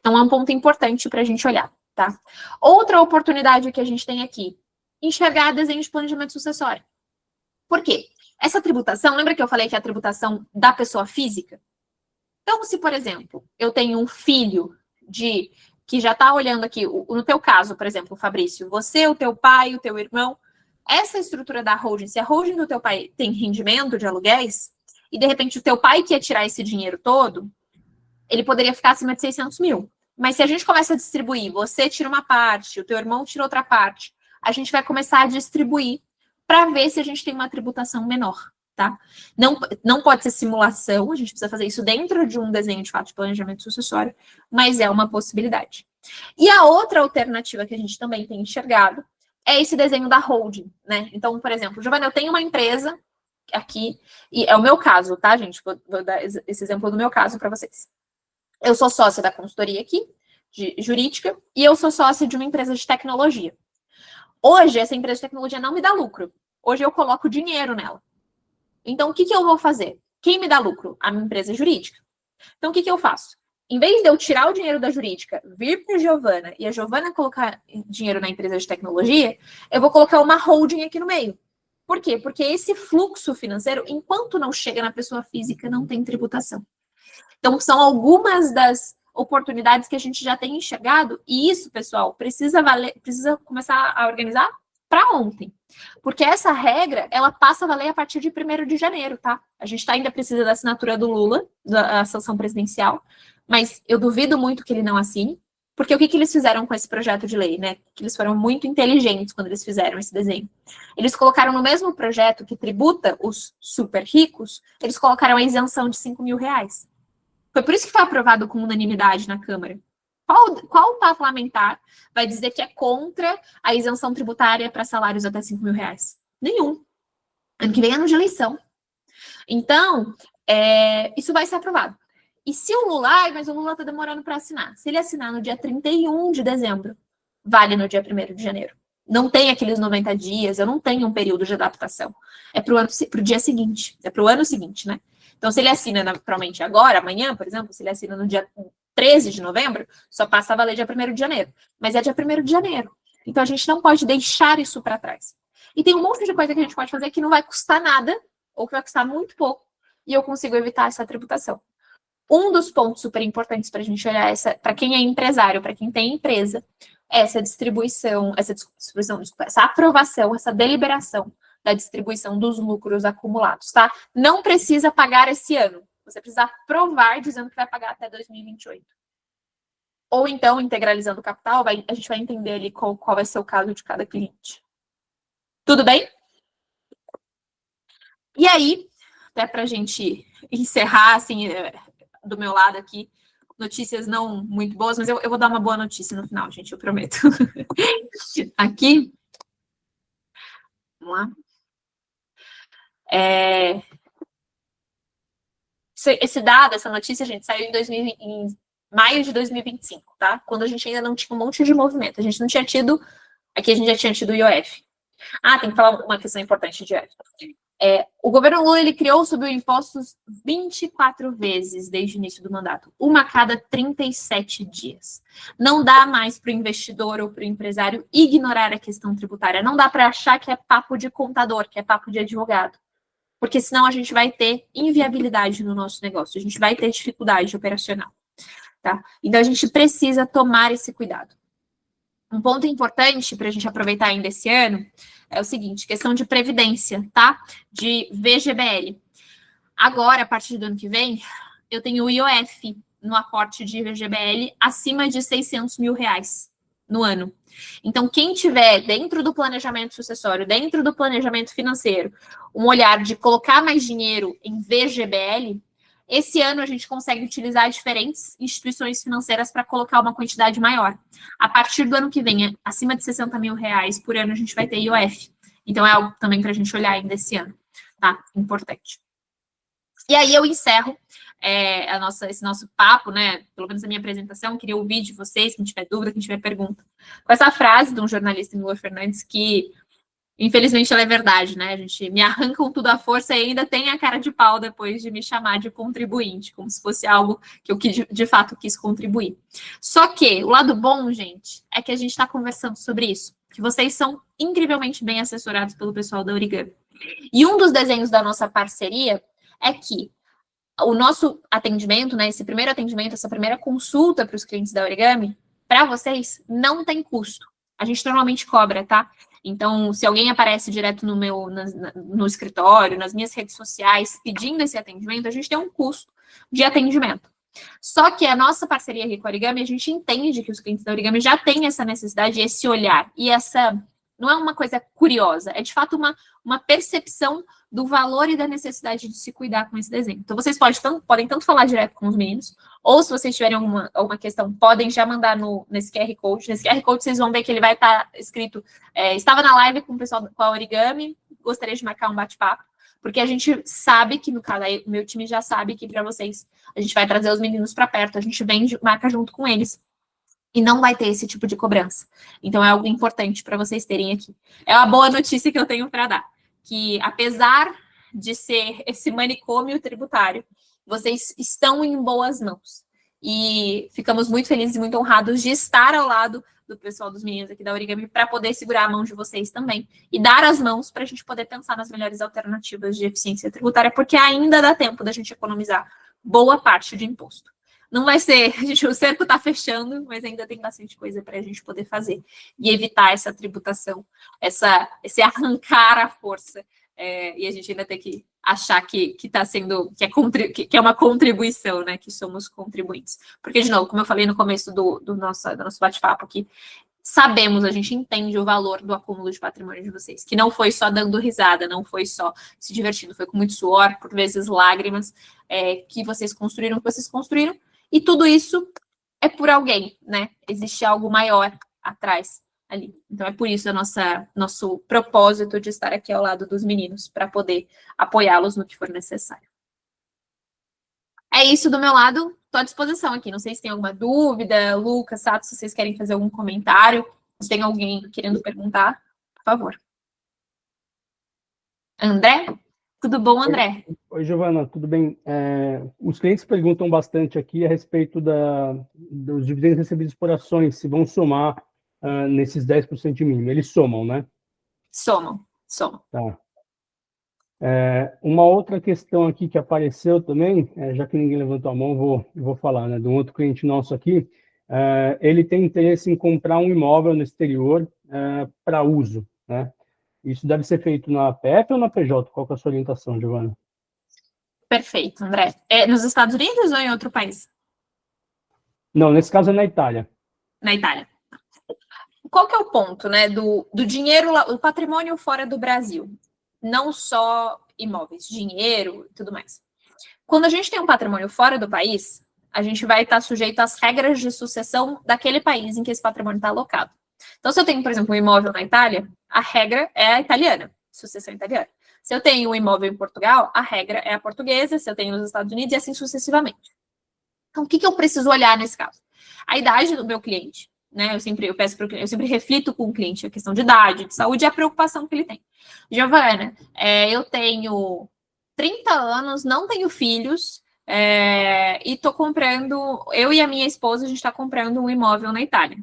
Então, é um ponto importante para a gente olhar, tá? Outra oportunidade que a gente tem aqui, enxergar desenho de planejamento sucessório. Por quê? Essa tributação, lembra que eu falei que é a tributação da pessoa física? Então, se, por exemplo, eu tenho um filho que já está olhando aqui, no teu caso, por exemplo, Fabrício, você, o teu pai, o teu irmão, essa estrutura da holding, se a holding do teu pai tem rendimento de aluguéis, e de repente o teu pai quer tirar esse dinheiro todo, ele poderia ficar acima de 600 mil. Mas se a gente começa a distribuir, você tira uma parte, o teu irmão tira outra parte, a gente vai começar a distribuir para ver se a gente tem uma tributação menor, tá? Não pode ser simulação, a gente precisa fazer isso dentro de um desenho de fato de planejamento sucessório, mas é uma possibilidade. E a outra alternativa que a gente também tem enxergado é esse desenho da holding, né? Então, por exemplo, Giovana, eu tenho uma empresa aqui, e é o meu caso, tá, gente? Vou dar esse exemplo do meu caso para vocês. Eu sou sócia da consultoria aqui, jurídica, e eu sou sócia de uma empresa de tecnologia. Hoje, essa empresa de tecnologia não me dá lucro. Hoje eu coloco dinheiro nela. Então, o que eu vou fazer? Quem me dá lucro? A minha empresa jurídica. Então, o que eu faço? Em vez de eu tirar o dinheiro da jurídica, vir para a Giovana e a Giovana colocar dinheiro na empresa de tecnologia, eu vou colocar uma holding aqui no meio. Por quê? Porque esse fluxo financeiro, enquanto não chega na pessoa física, não tem tributação. Então, são algumas das oportunidades que a gente já tem enxergado, e isso, pessoal, precisa começar a organizar para ontem. Porque essa regra, ela passa a valer a partir de 1º de janeiro, tá? A gente ainda precisa da assinatura do Lula, da sanção presidencial, mas eu duvido muito que ele não assine, porque o que eles fizeram com esse projeto de lei, né? Que eles foram muito inteligentes quando eles fizeram esse desenho. Eles colocaram no mesmo projeto que tributa os super ricos, eles colocaram a isenção de 5 mil reais. Foi por isso que foi aprovado com unanimidade na Câmara. Qual parlamentar vai dizer que é contra a isenção tributária para salários até 5 mil reais? Nenhum. Ano que vem é ano de eleição. Então, isso vai ser aprovado. E se o Lula, mas o Lula está demorando para assinar. Se ele assinar no dia 31 de dezembro, vale no dia 1º de janeiro. Não tem aqueles 90 dias, eu não tenho um período de adaptação. É para o dia seguinte, é para o ano seguinte, né? Então, se ele assina naturalmente agora, amanhã, por exemplo, se ele assina no dia 13 de novembro, só passa a valer dia 1º de janeiro. Mas é dia 1º de janeiro. Então, a gente não pode deixar isso para trás. E tem um monte de coisa que a gente pode fazer que não vai custar nada, ou que vai custar muito pouco, e eu consigo evitar essa tributação. Um dos pontos super importantes para a gente olhar, para quem é empresário, para quem tem empresa, é essa aprovação, essa deliberação da distribuição dos lucros acumulados, tá? Não precisa pagar esse ano. Você precisa aprovar dizendo que vai pagar até 2028. Ou então, integralizando o capital, a gente vai entender ali qual vai ser o caso de cada cliente. Tudo bem? E aí, até para a gente encerrar, assim, do meu lado aqui, notícias não muito boas, mas eu vou dar uma boa notícia no final, gente, eu prometo. Aqui, vamos lá. Esse dado, essa notícia, gente, saiu em maio de 2025, tá? Quando a gente ainda não tinha um monte de movimento. A gente não tinha tido... Aqui a gente já tinha tido o IOF. Ah, tem que falar uma questão importante de IOF. O governo Lula, ele criou, subiu impostos 24 vezes desde o início do mandato, uma a cada 37 dias. Não dá mais para o investidor ou para o empresário ignorar a questão tributária. Não dá para achar que é papo de contador, que é papo de advogado. Porque senão a gente vai ter inviabilidade no nosso negócio, a gente vai ter dificuldade operacional. Tá? Então a gente precisa tomar esse cuidado. Um ponto importante para a gente aproveitar ainda esse ano é o seguinte, questão de previdência, tá? De VGBL. Agora, a partir do ano que vem, eu tenho o IOF no aporte de VGBL acima de R$600 mil no ano. Então, quem tiver dentro do planejamento sucessório, dentro do planejamento financeiro, um olhar de colocar mais dinheiro em VGBL, esse ano a gente consegue utilizar diferentes instituições financeiras para colocar uma quantidade maior. A partir do ano que vem, acima de R$60 mil por ano, a gente vai ter IOF. Então, é algo também para a gente olhar ainda esse ano, tá? Importante. E aí eu encerro esse nosso papo, né? Pelo menos a minha apresentação, queria ouvir de vocês, quem tiver dúvida, quem tiver pergunta. Com essa frase de um jornalista, Miguel Fernandes, que infelizmente ela é verdade, né? A gente me arrancam tudo à força e ainda tem a cara de pau depois de me chamar de contribuinte, como se fosse algo que eu de fato quis contribuir. Só que o lado bom, gente, é que a gente está conversando sobre isso, que vocês são incrivelmente bem assessorados pelo pessoal da Origami. E um dos desenhos da nossa parceria é que o nosso atendimento, né, esse primeiro atendimento, essa primeira consulta para os clientes da Origami, para vocês, não tem custo. A gente normalmente cobra, tá? Então, se alguém aparece direto no escritório, nas minhas redes sociais, pedindo esse atendimento, a gente tem um custo de atendimento. Só que a nossa parceria aqui com a Origami, a gente entende que os clientes da Origami já têm essa necessidade, esse olhar, e essa não é uma coisa curiosa, é de fato uma percepção do valor e da necessidade de se cuidar com esse desenho. Então, vocês podem tanto falar direto com os meninos, ou se vocês tiverem alguma questão, podem já mandar nesse QR Code. Nesse QR Code, vocês vão ver que ele vai estar escrito, estava na live com o pessoal com a Origami, gostaria de marcar um bate-papo, porque a gente sabe que, no caso, o meu time já sabe que para vocês, a gente vai trazer os meninos para perto, a gente marca junto com eles. E não vai ter esse tipo de cobrança. Então, é algo importante para vocês terem aqui. É uma boa notícia que eu tenho para dar. Que, apesar de ser esse manicômio tributário, vocês estão em boas mãos. E ficamos muito felizes e muito honrados de estar ao lado do pessoal dos meninos aqui da Origami para poder segurar a mão de vocês também. E dar as mãos para a gente poder pensar nas melhores alternativas de eficiência tributária, porque ainda dá tempo da gente economizar boa parte de imposto. Não vai ser, o cerco está fechando, mas ainda tem bastante coisa para a gente poder fazer e evitar essa tributação, esse arrancar à força, e a gente ainda tem que achar que está sendo, que é uma contribuição, né? Que somos contribuintes. Porque, de novo, como eu falei no começo do nosso bate-papo aqui, sabemos, a gente entende o valor do acúmulo de patrimônio de vocês, que não foi só dando risada, não foi só se divertindo, foi com muito suor, por vezes lágrimas, que vocês construíram, e tudo isso é por alguém, né? Existe algo maior atrás ali. Então, é por isso nosso propósito de estar aqui ao lado dos meninos, para poder apoiá-los no que for necessário. É isso do meu lado, estou à disposição aqui. Não sei se tem alguma dúvida, Lucas, Sato, se vocês querem fazer algum comentário, se tem alguém querendo perguntar, por favor. André? Tudo bom, André? Oi, Giovana, tudo bem? Os clientes perguntam bastante aqui a respeito dos dividendos recebidos por ações, se vão somar nesses 10% de mínimo. Eles somam, né? Somam. Tá. Uma outra questão aqui que apareceu também, já que ninguém levantou a mão, vou falar, né? De um outro cliente nosso aqui, ele tem interesse em comprar um imóvel no exterior para uso, né? Isso deve ser feito na PF ou na PJ? Qual que é a sua orientação, Giovana? Perfeito, André. Nos Estados Unidos ou em outro país? Não, nesse caso é na Itália. Na Itália. Qual que é o ponto, né, do dinheiro, o patrimônio fora do Brasil? Não só imóveis, dinheiro e tudo mais. Quando a gente tem um patrimônio fora do país, a gente vai estar sujeito às regras de sucessão daquele país em que esse patrimônio está alocado. Então, se eu tenho, por exemplo, um imóvel na Itália, a regra é a italiana, sucessão italiana. Se eu tenho um imóvel em Portugal, a regra é a portuguesa, se eu tenho nos Estados Unidos, e assim sucessivamente. Então, o que eu preciso olhar nesse caso? A idade do meu cliente, né? Eu sempre reflito com o cliente a questão de idade, de saúde e a preocupação que ele tem. Giovana, eu tenho 30 anos, não tenho filhos, e estou comprando, eu e a minha esposa, a gente está comprando um imóvel na Itália.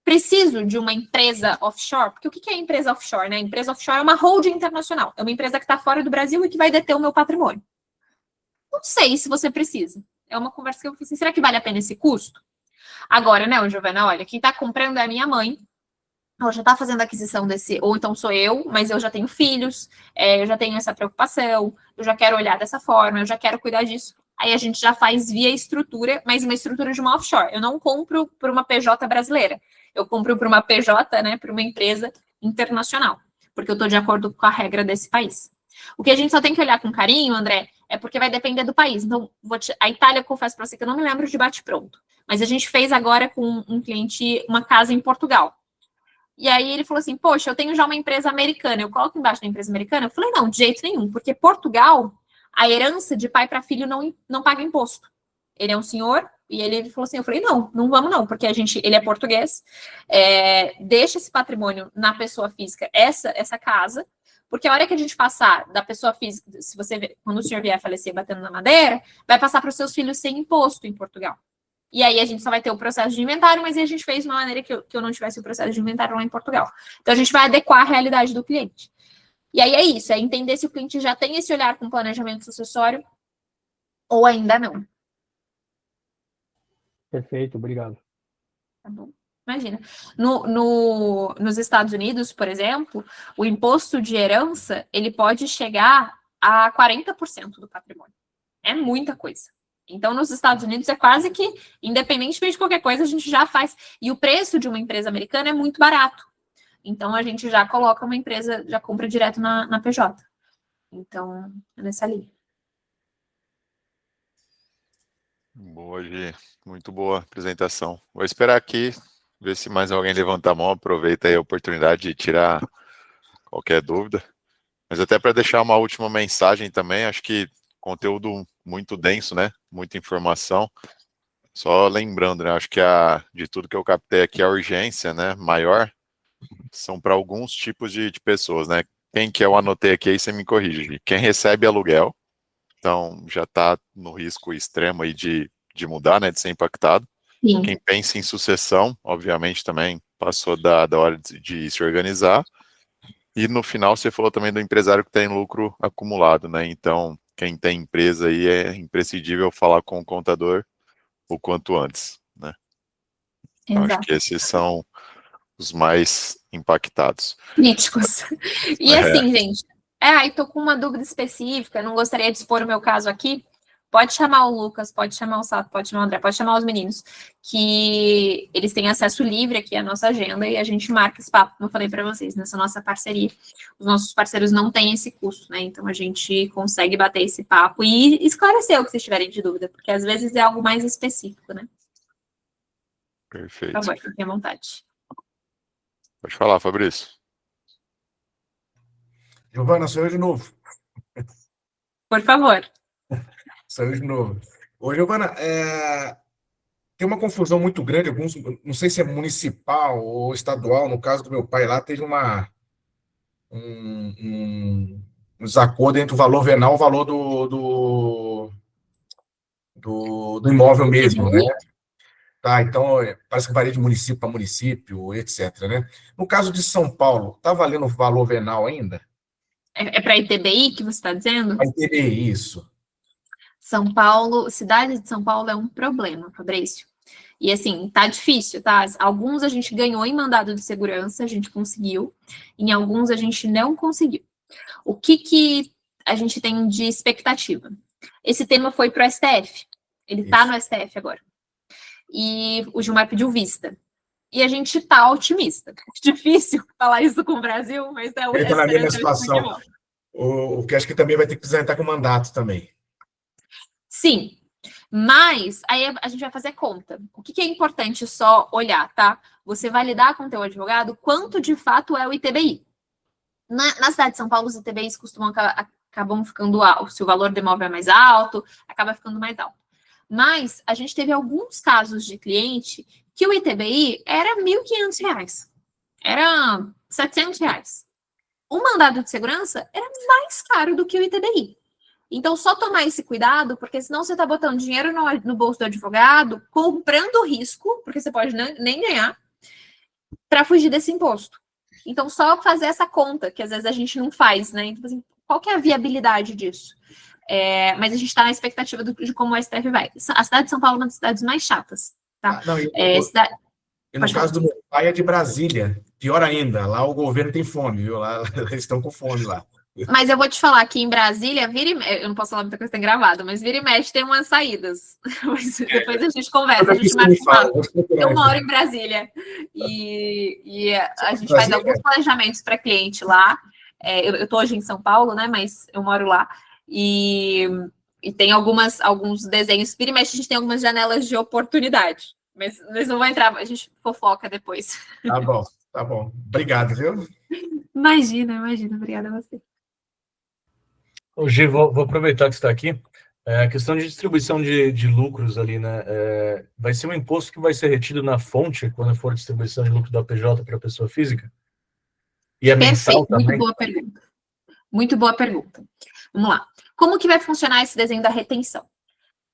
Preciso de uma empresa offshore, porque o que é empresa offshore, né? Empresa offshore é uma holding internacional, é uma empresa que está fora do Brasil e que vai deter o meu patrimônio. Não sei se você precisa. É uma conversa que eu fiz assim, será que vale a pena esse custo? Agora, né, Giovana, olha, quem está comprando é a minha mãe, ela já está fazendo a aquisição desse, ou então sou eu, mas eu já tenho filhos, eu já tenho essa preocupação, eu já quero olhar dessa forma, eu já quero cuidar disso. Aí a gente já faz via estrutura, mas uma estrutura de uma offshore. Eu não compro por uma PJ brasileira, eu compro por uma PJ, né, por uma empresa internacional, porque eu estou de acordo com a regra desse país. O que a gente só tem que olhar com carinho, André, é porque vai depender do país. Então, a Itália, eu confesso para você que eu não me lembro de bate-pronto, mas a gente fez agora com um cliente uma casa em Portugal. E aí ele falou assim, poxa, eu tenho já uma empresa americana, eu coloco embaixo da empresa americana? Eu falei, não, de jeito nenhum, porque Portugal, a herança de pai para filho não paga imposto. Ele é um senhor, e ele falou assim, eu falei, não vamos não, porque ele é português, deixa esse patrimônio na pessoa física, essa casa, porque a hora que a gente passar da pessoa física, se você ver, quando o senhor vier a falecer batendo na madeira, vai passar para os seus filhos sem imposto em Portugal. E aí a gente só vai ter o processo de inventário, mas aí a gente fez de uma maneira que eu não tivesse o processo de inventário lá em Portugal. Então a gente vai adequar a realidade do cliente. E aí é isso, é entender se o cliente já tem esse olhar com planejamento sucessório ou ainda não. Perfeito, obrigado. Tá bom. Imagina. Nos Estados Unidos, por exemplo, o imposto de herança, ele pode chegar a 40% do patrimônio. É muita coisa. Então, nos Estados Unidos, é quase que, independentemente de qualquer coisa, a gente já faz. E o preço de uma empresa americana é muito barato. Então, a gente já coloca uma empresa, já compra direto na PJ. Então, é nessa linha. Boa, Gi. Muito boa apresentação. Vou esperar aqui, ver se mais alguém levanta a mão, aproveita aí a oportunidade de tirar qualquer dúvida. Mas até para deixar uma última mensagem também, acho que conteúdo muito denso, né? Muita informação. Só lembrando, né? Acho que de tudo que eu captei aqui, a urgência, né, maior, são para alguns tipos de pessoas, né? Quem que eu anotei aqui, aí você me corrige. Quem recebe aluguel, então já está no risco extremo aí de mudar, né? De ser impactado. Sim. Quem pensa em sucessão, obviamente também passou da hora de se organizar. E no final você falou também do empresário que tem lucro acumulado, né? Então, quem tem empresa aí é imprescindível falar com o contador o quanto antes, né? Então, acho que esses são os mais impactados. Críticos. E assim, gente, aí tô com uma dúvida específica, não gostaria de expor o meu caso aqui. Pode chamar o Lucas, pode chamar o Sato, pode chamar o André, pode chamar os meninos, que eles têm acesso livre aqui à nossa agenda e a gente marca esse papo, como eu falei para vocês, nessa nossa parceria. Os nossos parceiros não têm esse custo, né? Então a gente consegue bater esse papo e esclarecer o que vocês tiverem de dúvida, porque às vezes é algo mais específico, né? Perfeito. Por favor, fiquem à vontade. Pode falar, Fabrício. Giovana, sou eu de novo. Por favor. Sou eu de novo. Ô, Giovana, tem uma confusão muito grande, não sei se é municipal ou estadual, no caso do meu pai lá, teve um desacordo entre o valor venal e o valor do imóvel mesmo, né? Tá, então, parece que varia de município para município, etc, né? No caso de São Paulo, tá valendo o valor venal ainda? É para ITBI que você está dizendo? A ITBI, isso. São Paulo, cidade de São Paulo é um problema, Fabrício. E assim, tá difícil, tá? Alguns a gente ganhou em mandado de segurança, a gente conseguiu. Em alguns a gente não conseguiu. O que a gente tem de expectativa? Esse tema foi para o STF. Ele está no STF agora. E o Gilmar pediu vista. E a gente tá otimista. Difícil falar isso com o Brasil, mas é ele está na mesma situação. O que acho que também vai ter que apresentar com mandato também. Sim, mas aí a gente vai fazer conta. O que é importante só olhar, tá? Você validar com o teu advogado quanto de fato é o ITBI. Na cidade de São Paulo, os ITBIs acabam ficando altos. Se o valor do imóvel é mais alto, acaba ficando mais alto. Mas a gente teve alguns casos de cliente que o ITBI era R$ 1.500, era R$ 700. O mandado de segurança era mais caro do que o ITBI. Então, só tomar esse cuidado, porque senão você está botando dinheiro no bolso do advogado, comprando risco, porque você pode nem ganhar, para fugir desse imposto. Então, só fazer essa conta, que às vezes a gente não faz, né? Então, assim, qual que é a viabilidade disso? Mas a gente está na expectativa de como o STF vai. A cidade de São Paulo é uma das cidades mais chatas, tá? E no caso do meu pai é de Brasília, pior ainda, lá o governo tem fome, viu? Lá eles estão com fome lá. Mas eu vou te falar que em Brasília, eu não posso falar muita coisa que tem gravado, mas vira e mexe tem umas saídas. Mas depois a gente conversa, a gente marca. Eu moro em Brasília e a gente faz alguns planejamentos para cliente lá. Eu estou hoje em São Paulo, né? Mas eu moro lá. E tem alguns desenhos. Vira e mexe, a gente tem algumas janelas de oportunidade. Mas não vai entrar, a gente fofoca depois. Tá bom, tá bom. Obrigado, viu? Imagina. Obrigada a você. Hoje vou aproveitar que você está aqui. A questão de distribuição de lucros ali, né? Vai ser um imposto que vai ser retido na fonte quando for distribuição de lucro da PJ para a pessoa física? E é mensal também? Muito boa pergunta. Vamos lá. Como que vai funcionar esse desenho da retenção?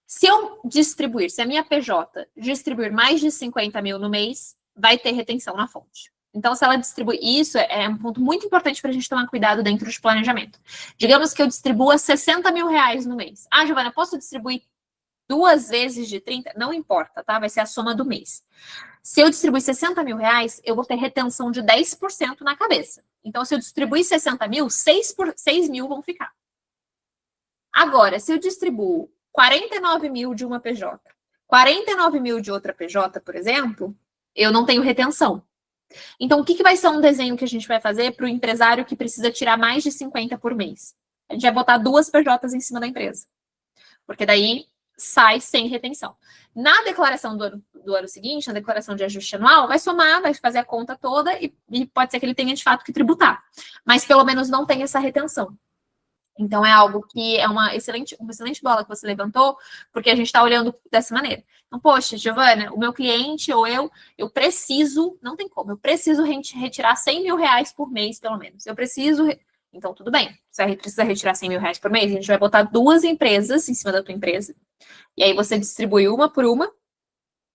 Se a minha PJ distribuir mais de 50 mil no mês, vai ter retenção na fonte. Então, se ela distribui, isso é um ponto muito importante para a gente tomar cuidado dentro de planejamento. Digamos que eu distribua 60 mil reais no mês. Ah, Giovana, posso distribuir 2 vezes de 30? Não importa, tá? Vai ser a soma do mês. Se eu distribuir 60 mil reais, eu vou ter retenção de 10% na cabeça. Então, se eu distribuir 60 mil, 6 mil vão ficar. Agora, se eu distribuo 49 mil de uma PJ, 49 mil de outra PJ, por exemplo, eu não tenho retenção. Então, o que vai ser um desenho que a gente vai fazer para o empresário que precisa tirar mais de 50 por mês? A gente vai botar 2 PJs em cima da empresa. Porque daí sai sem retenção. Na declaração do ano seguinte, na declaração de ajuste anual, vai somar, vai fazer a conta toda e pode ser que ele tenha de fato que tributar. Mas pelo menos não tem essa retenção. Então, é algo que é uma excelente bola que você levantou, porque a gente está olhando dessa maneira. Então, poxa, Giovana, o meu cliente ou eu preciso, não tem como, eu preciso retirar 100 mil reais por mês, pelo menos. Eu preciso, então tudo bem, você precisa retirar 100 mil reais por mês, a gente vai botar 2 empresas em cima da tua empresa, e aí você distribui uma por uma,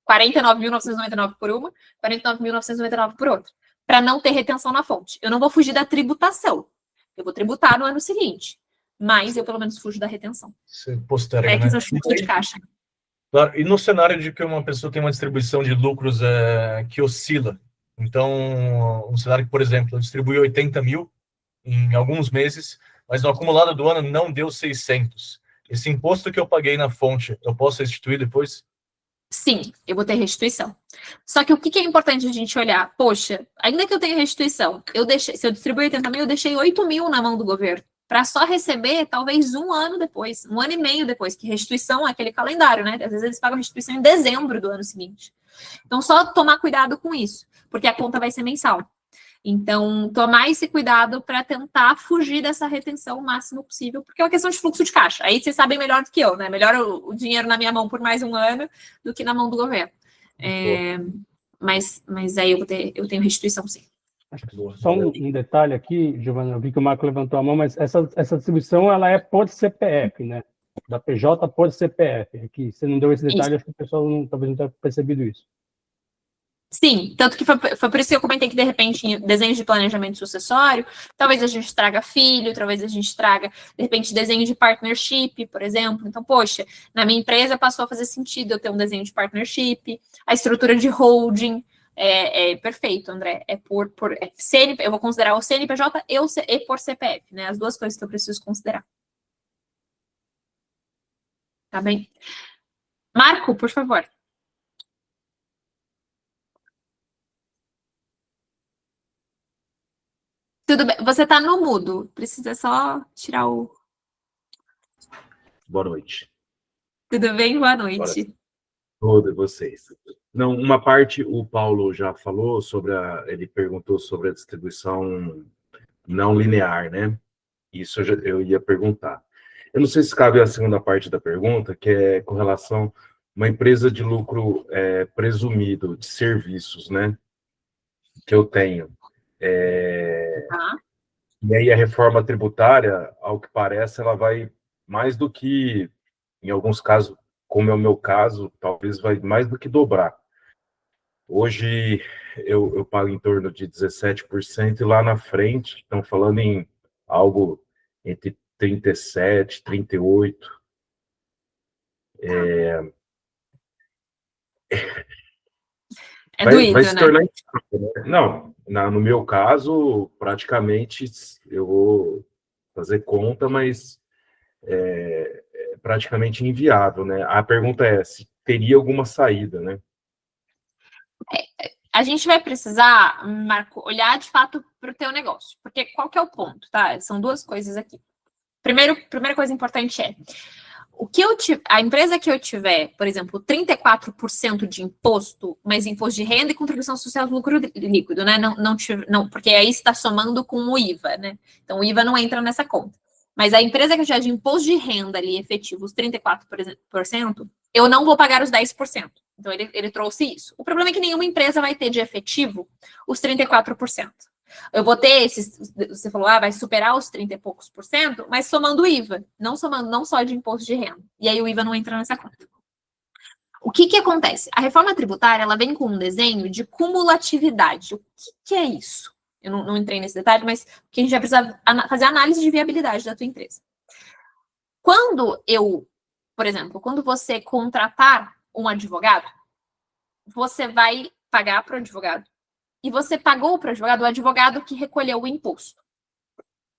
49.999 por uma, 49.999 por outra, para não ter retenção na fonte. Eu não vou fugir da tributação, eu vou tributar no ano seguinte. Mas eu, pelo menos, fujo da retenção. Você posterga, né? Que são fluxo de caixa. Claro, e no cenário de que uma pessoa tem uma distribuição de lucros que oscila, então, um cenário que, por exemplo, eu distribuí 80 mil em alguns meses, mas no acumulado do ano não deu 600. Esse imposto que eu paguei na fonte, eu posso restituir depois? Sim, eu vou ter restituição. Só que o que é importante a gente olhar? Poxa, ainda que eu tenha restituição, se eu distribuí 80 mil, eu deixei 8 mil na mão do governo, para só receber talvez 1 ano depois, 1 ano e meio depois, que restituição é aquele calendário, né? Às vezes eles pagam restituição em dezembro do ano seguinte. Então, só tomar cuidado com isso, porque a conta vai ser mensal. Então, tomar esse cuidado para tentar fugir dessa retenção o máximo possível, porque é uma questão de fluxo de caixa. Aí vocês sabem melhor do que eu, né? Melhor o dinheiro na minha mão por mais 1 ano do que na mão do governo. Mas aí eu tenho restituição, sim. Só um detalhe aqui, Giovana, eu vi que o Marco levantou a mão, mas essa distribuição ela é por CPF, né? Da PJ por CPF. Aqui, você não deu esse detalhe, acho que o pessoal talvez não tenha percebido isso. Sim, tanto que foi por isso que eu comentei que, de repente, em desenhos de planejamento sucessório, talvez a gente traga filho, talvez a gente traga, de repente, desenho de partnership, por exemplo. Então, poxa, na minha empresa passou a fazer sentido eu ter um desenho de partnership, a estrutura de holding, perfeito, André, eu vou considerar o CNPJ e por CPF, né, as 2 coisas que eu preciso considerar. Tá bem? Marco, por favor. Tudo bem, você está no mudo, precisa só tirar o... Boa noite. Tudo bem? Boa noite. Todos vocês. Não, uma parte o Paulo já falou ele perguntou sobre a distribuição não linear, né? Isso eu ia perguntar. Eu não sei se cabe a segunda parte da pergunta, que é com relação a uma empresa de lucro presumido de serviços, né? Que eu tenho. E aí a reforma tributária, ao que parece, ela vai mais do que, em alguns casos, como é o meu caso, talvez vai mais do que dobrar. Hoje eu pago em torno de 17% e lá na frente estão falando em algo entre 37%, 38%. Vai se tornar, né? Não, no meu caso, praticamente eu vou fazer conta, mas é praticamente inviável, né? A pergunta é se teria alguma saída, né? A gente vai precisar, Marco, olhar de fato para o teu negócio, porque qual que é o ponto, tá? São duas coisas aqui. Primeira coisa importante é a empresa que eu tiver, por exemplo, 34% de imposto, mas imposto de renda e contribuição social do lucro líquido, né? Não, porque aí está somando com o IVA, né? Então o IVA não entra nessa conta. Mas a empresa que eu tiver de imposto de renda ali efetivo, os 34%, eu não vou pagar os 10%. Então ele trouxe isso. O problema é que nenhuma empresa vai ter de efetivo os 34%. Eu vou ter esses, você falou, vai superar os 30 e poucos por cento, mas somando o IVA, não só de imposto de renda. E aí o IVA não entra nessa conta. O que acontece? A reforma tributária, ela vem com um desenho de cumulatividade. O que é isso? Eu não entrei nesse detalhe, mas que a gente vai precisar fazer análise de viabilidade da tua empresa. Por exemplo, quando você contratar um advogado, você vai pagar para o advogado. E você pagou para o advogado que recolheu o imposto.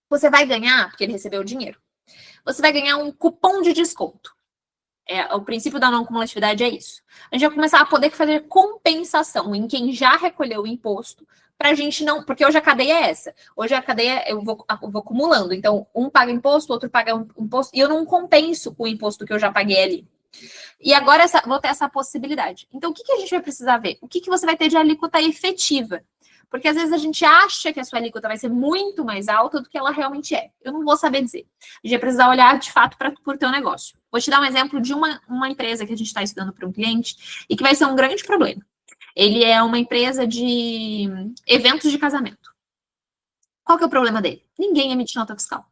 Você vai ganhar, porque ele recebeu o dinheiro, você vai ganhar um cupom de desconto. O princípio da não cumulatividade é isso. A gente vai começar a poder fazer compensação em quem já recolheu o imposto, para a gente não... Porque hoje a cadeia é essa. Hoje a cadeia eu vou acumulando. Então, um paga imposto, o outro paga imposto, e eu não compenso com o imposto que eu já paguei ali. E agora vou ter essa possibilidade. Então, o que a gente vai precisar ver? O que você vai ter de alíquota efetiva? Porque às vezes a gente acha que a sua alíquota vai ser muito mais alta do que ela realmente é. Eu não vou saber dizer. A gente vai precisar olhar de fato para o teu negócio. Vou te dar um exemplo de uma empresa que a gente está estudando para um cliente e que vai ser um grande problema. Ele é uma empresa de eventos de casamento. Qual que é o problema dele? Ninguém emite nota fiscal.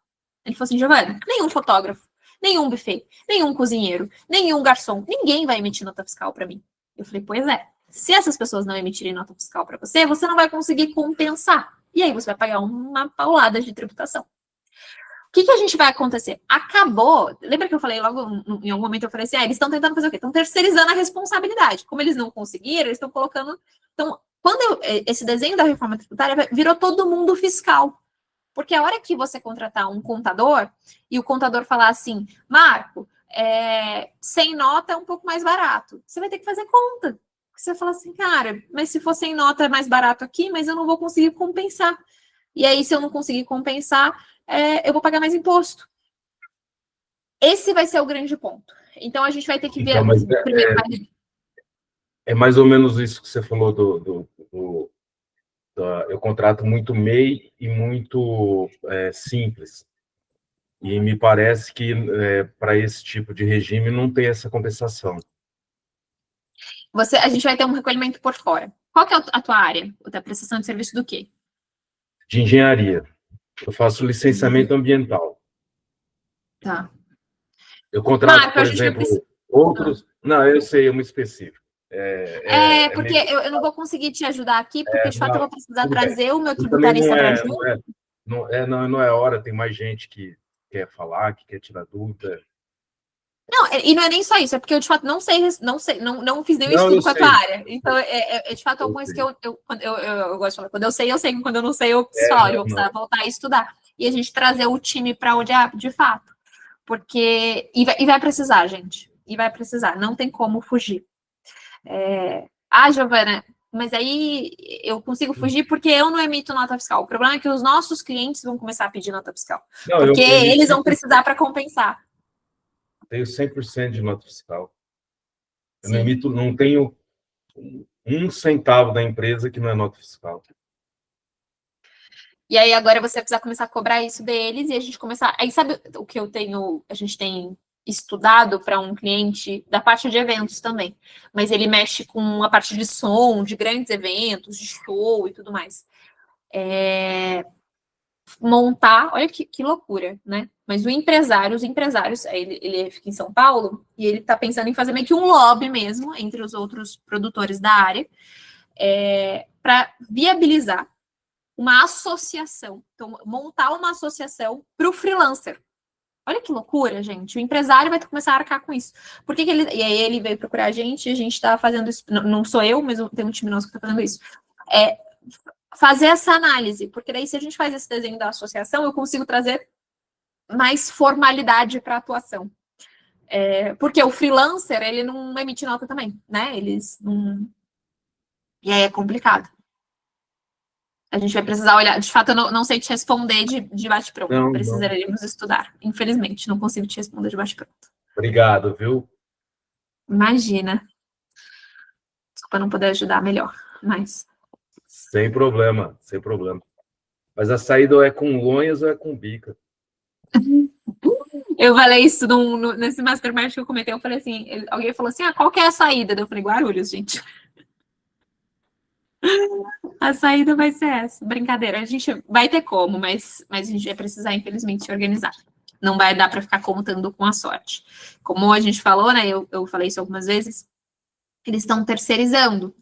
Ele falou assim, Giovana, nenhum fotógrafo, nenhum buffet, nenhum cozinheiro, nenhum garçom, ninguém vai emitir nota fiscal para mim. Eu falei, pois é. Se essas pessoas não emitirem nota fiscal para você, você não vai conseguir compensar. E aí você vai pagar uma paulada de tributação. O que a gente vai acontecer? Acabou. Lembra que eu falei logo, em algum momento eu falei assim, eles estão tentando fazer o quê? Estão terceirizando a responsabilidade. Como eles não conseguiram, eles estão colocando... Então, esse desenho da reforma tributária virou todo mundo fiscal. Porque a hora que você contratar um contador e o contador falar assim, Marco, sem nota é um pouco mais barato. Você vai ter que fazer conta. Você fala assim, cara, mas se for sem nota é mais barato aqui, mas eu não vou conseguir compensar. E aí, se eu não conseguir compensar, eu vou pagar mais imposto. Esse vai ser o grande ponto. Então, a gente vai ter que ver... É mais ou menos isso que você falou eu contrato muito MEI e muito simples. E me parece que para esse tipo de regime não tem essa compensação. A gente vai ter um recolhimento por fora. Qual que é a tua área? A prestação de serviço do quê? De engenharia. Eu faço licenciamento ambiental. Tá. Eu contrato, por exemplo, outros... Não, eu sei, é muito específico. Porque eu não vou conseguir te ajudar aqui, porque de fato eu vou precisar trazer o meu tributarista para junto. Não é hora, tem mais gente que quer falar, que quer tirar dúvida. Não, e não é nem só isso, é porque eu de fato não fiz nenhum estudo com a tua área. Então, de fato algumas que eu gosto de falar. Quando eu sei, quando eu não sei, eu preciso falar, eu vou precisar voltar a estudar. E a gente trazer o time para olhar de fato. Porque. E vai precisar, gente. E vai precisar, não tem como fugir. Giovana, mas aí eu consigo fugir porque eu não emito nota fiscal. O problema é que os nossos clientes vão começar a pedir nota fiscal. Porque eles vão precisar para compensar. Tenho 100% de nota fiscal. Eu não emito, não tenho um centavo da empresa que não é nota fiscal. E aí agora você vai precisar começar a cobrar isso deles e a gente começar. Aí sabe o que a gente tem estudado para um cliente da parte de eventos também, mas ele mexe com a parte de som, de grandes eventos, de show e tudo mais. Montar, olha que loucura, né? Mas os empresários, ele fica em São Paulo e ele está pensando em fazer meio que um lobby mesmo entre os outros produtores da área para viabilizar uma associação. Então, montar uma associação para o freelancer. Olha que loucura, gente. O empresário vai começar a arcar com isso. Por que ele... E aí ele veio procurar a gente está fazendo isso. Não sou eu, mas tem um time nosso que está fazendo isso. Fazer essa análise. Porque daí, se a gente faz esse desenho da associação, eu consigo trazer mais formalidade para a atuação. Porque o freelancer, ele não emite nota também, né? Eles não... E aí é complicado. A gente vai precisar olhar. De fato, eu não sei te responder de bate-pronto. Precisaríamos estudar. Infelizmente, não consigo te responder de bate-pronto. Obrigado, viu? Imagina. Desculpa não poder ajudar melhor, mas... Sem problema, sem problema. Mas a saída é com lonhas ou é com bica? Eu falei isso nesse mastermind que eu comentei. Eu falei assim, alguém falou assim, qual que é a saída? Eu falei, Guarulhos, gente. A saída vai ser essa. Brincadeira, a gente vai ter como, mas a gente vai precisar, infelizmente, se organizar. Não vai dar para ficar contando com a sorte. Como a gente falou, né? Eu falei isso algumas vezes. Eles estão terceirizando.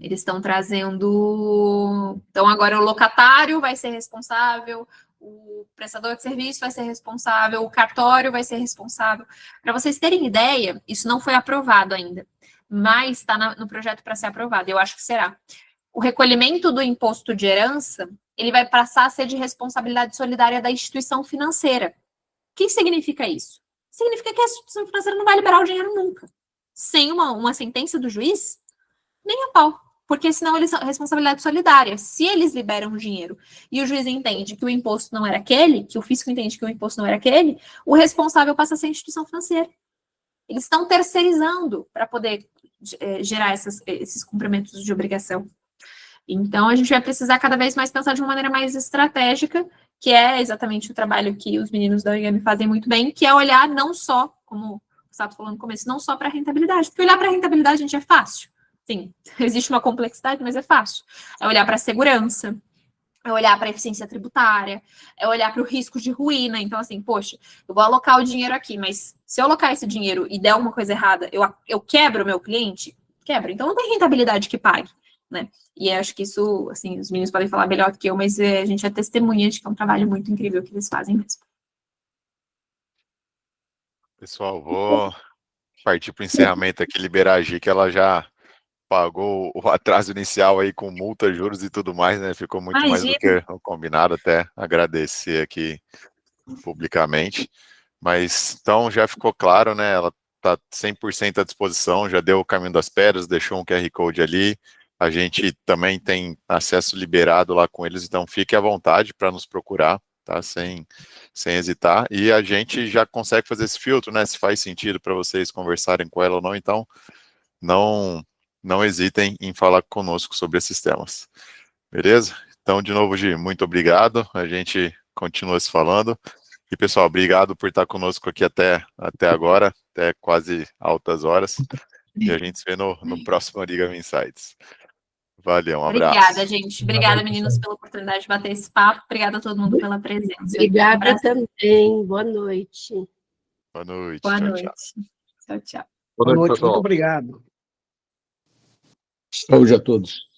Eles estão trazendo... Então, agora o locatário vai ser responsável, o prestador de serviço vai ser responsável, o cartório vai ser responsável. Para vocês terem ideia, isso não foi aprovado ainda, mas está no projeto para ser aprovado. Eu acho que será. O recolhimento do imposto de herança, ele vai passar a ser de responsabilidade solidária da instituição financeira. O que significa isso? Significa que a instituição financeira não vai liberar o dinheiro nunca. Sem uma sentença do juiz, nem a pau. Porque senão eles são responsabilidade solidária. Se eles liberam o dinheiro e o juiz entende que o imposto não era aquele, que o fisco entende que o imposto não era aquele, o responsável passa a ser a instituição financeira. Eles estão terceirizando para poder gerar esses cumprimentos de obrigação. Então, a gente vai precisar cada vez mais pensar de uma maneira mais estratégica, que é exatamente o trabalho que os meninos da Origami fazem muito bem, que é olhar não só, como o Sato falou no começo, não só para a rentabilidade, porque olhar para a rentabilidade, gente, é fácil. Sim, existe uma complexidade, mas é fácil. É olhar para a segurança, é olhar para a eficiência tributária, é olhar para o risco de ruína. Então, assim, poxa, eu vou alocar o dinheiro aqui, mas se eu alocar esse dinheiro e der alguma coisa errada, eu quebro o meu cliente? Quebro. Então, não tem rentabilidade que pague, né? E acho que isso, assim, os meninos podem falar melhor do que eu, mas a gente é testemunha de que é um trabalho muito incrível que eles fazem mesmo. Pessoal, vou partir para o encerramento aqui, liberar a Gi, que ela já pagou o atraso inicial aí com multa, juros e tudo mais, né? Ficou muito mais do que o combinado, até agradecer aqui publicamente. Mas, então, já ficou claro, né? Ela está 100% à disposição, já deu o caminho das pedras, deixou um QR Code ali. A gente também tem acesso liberado lá com eles, então fique à vontade para nos procurar, tá? Sem hesitar. E a gente já consegue fazer esse filtro, né? Se faz sentido para vocês conversarem com ela ou não, então não hesitem em falar conosco sobre esses temas. Beleza? Então, de novo, Gi, muito obrigado. A gente continua se falando. E, pessoal, obrigado por estar conosco aqui até agora, até quase altas horas. E a gente se vê no próximo Origami Insights. Valeu, um abraço. Obrigada, gente. Obrigada, meninos, pela oportunidade de bater esse papo. Obrigada a todo mundo pela presença. Obrigada também. Boa noite. Boa noite. Boa Tchau, noite. tchau. Tchau, tchau. Boa noite, pessoal. Muito obrigado. Saúde a todos.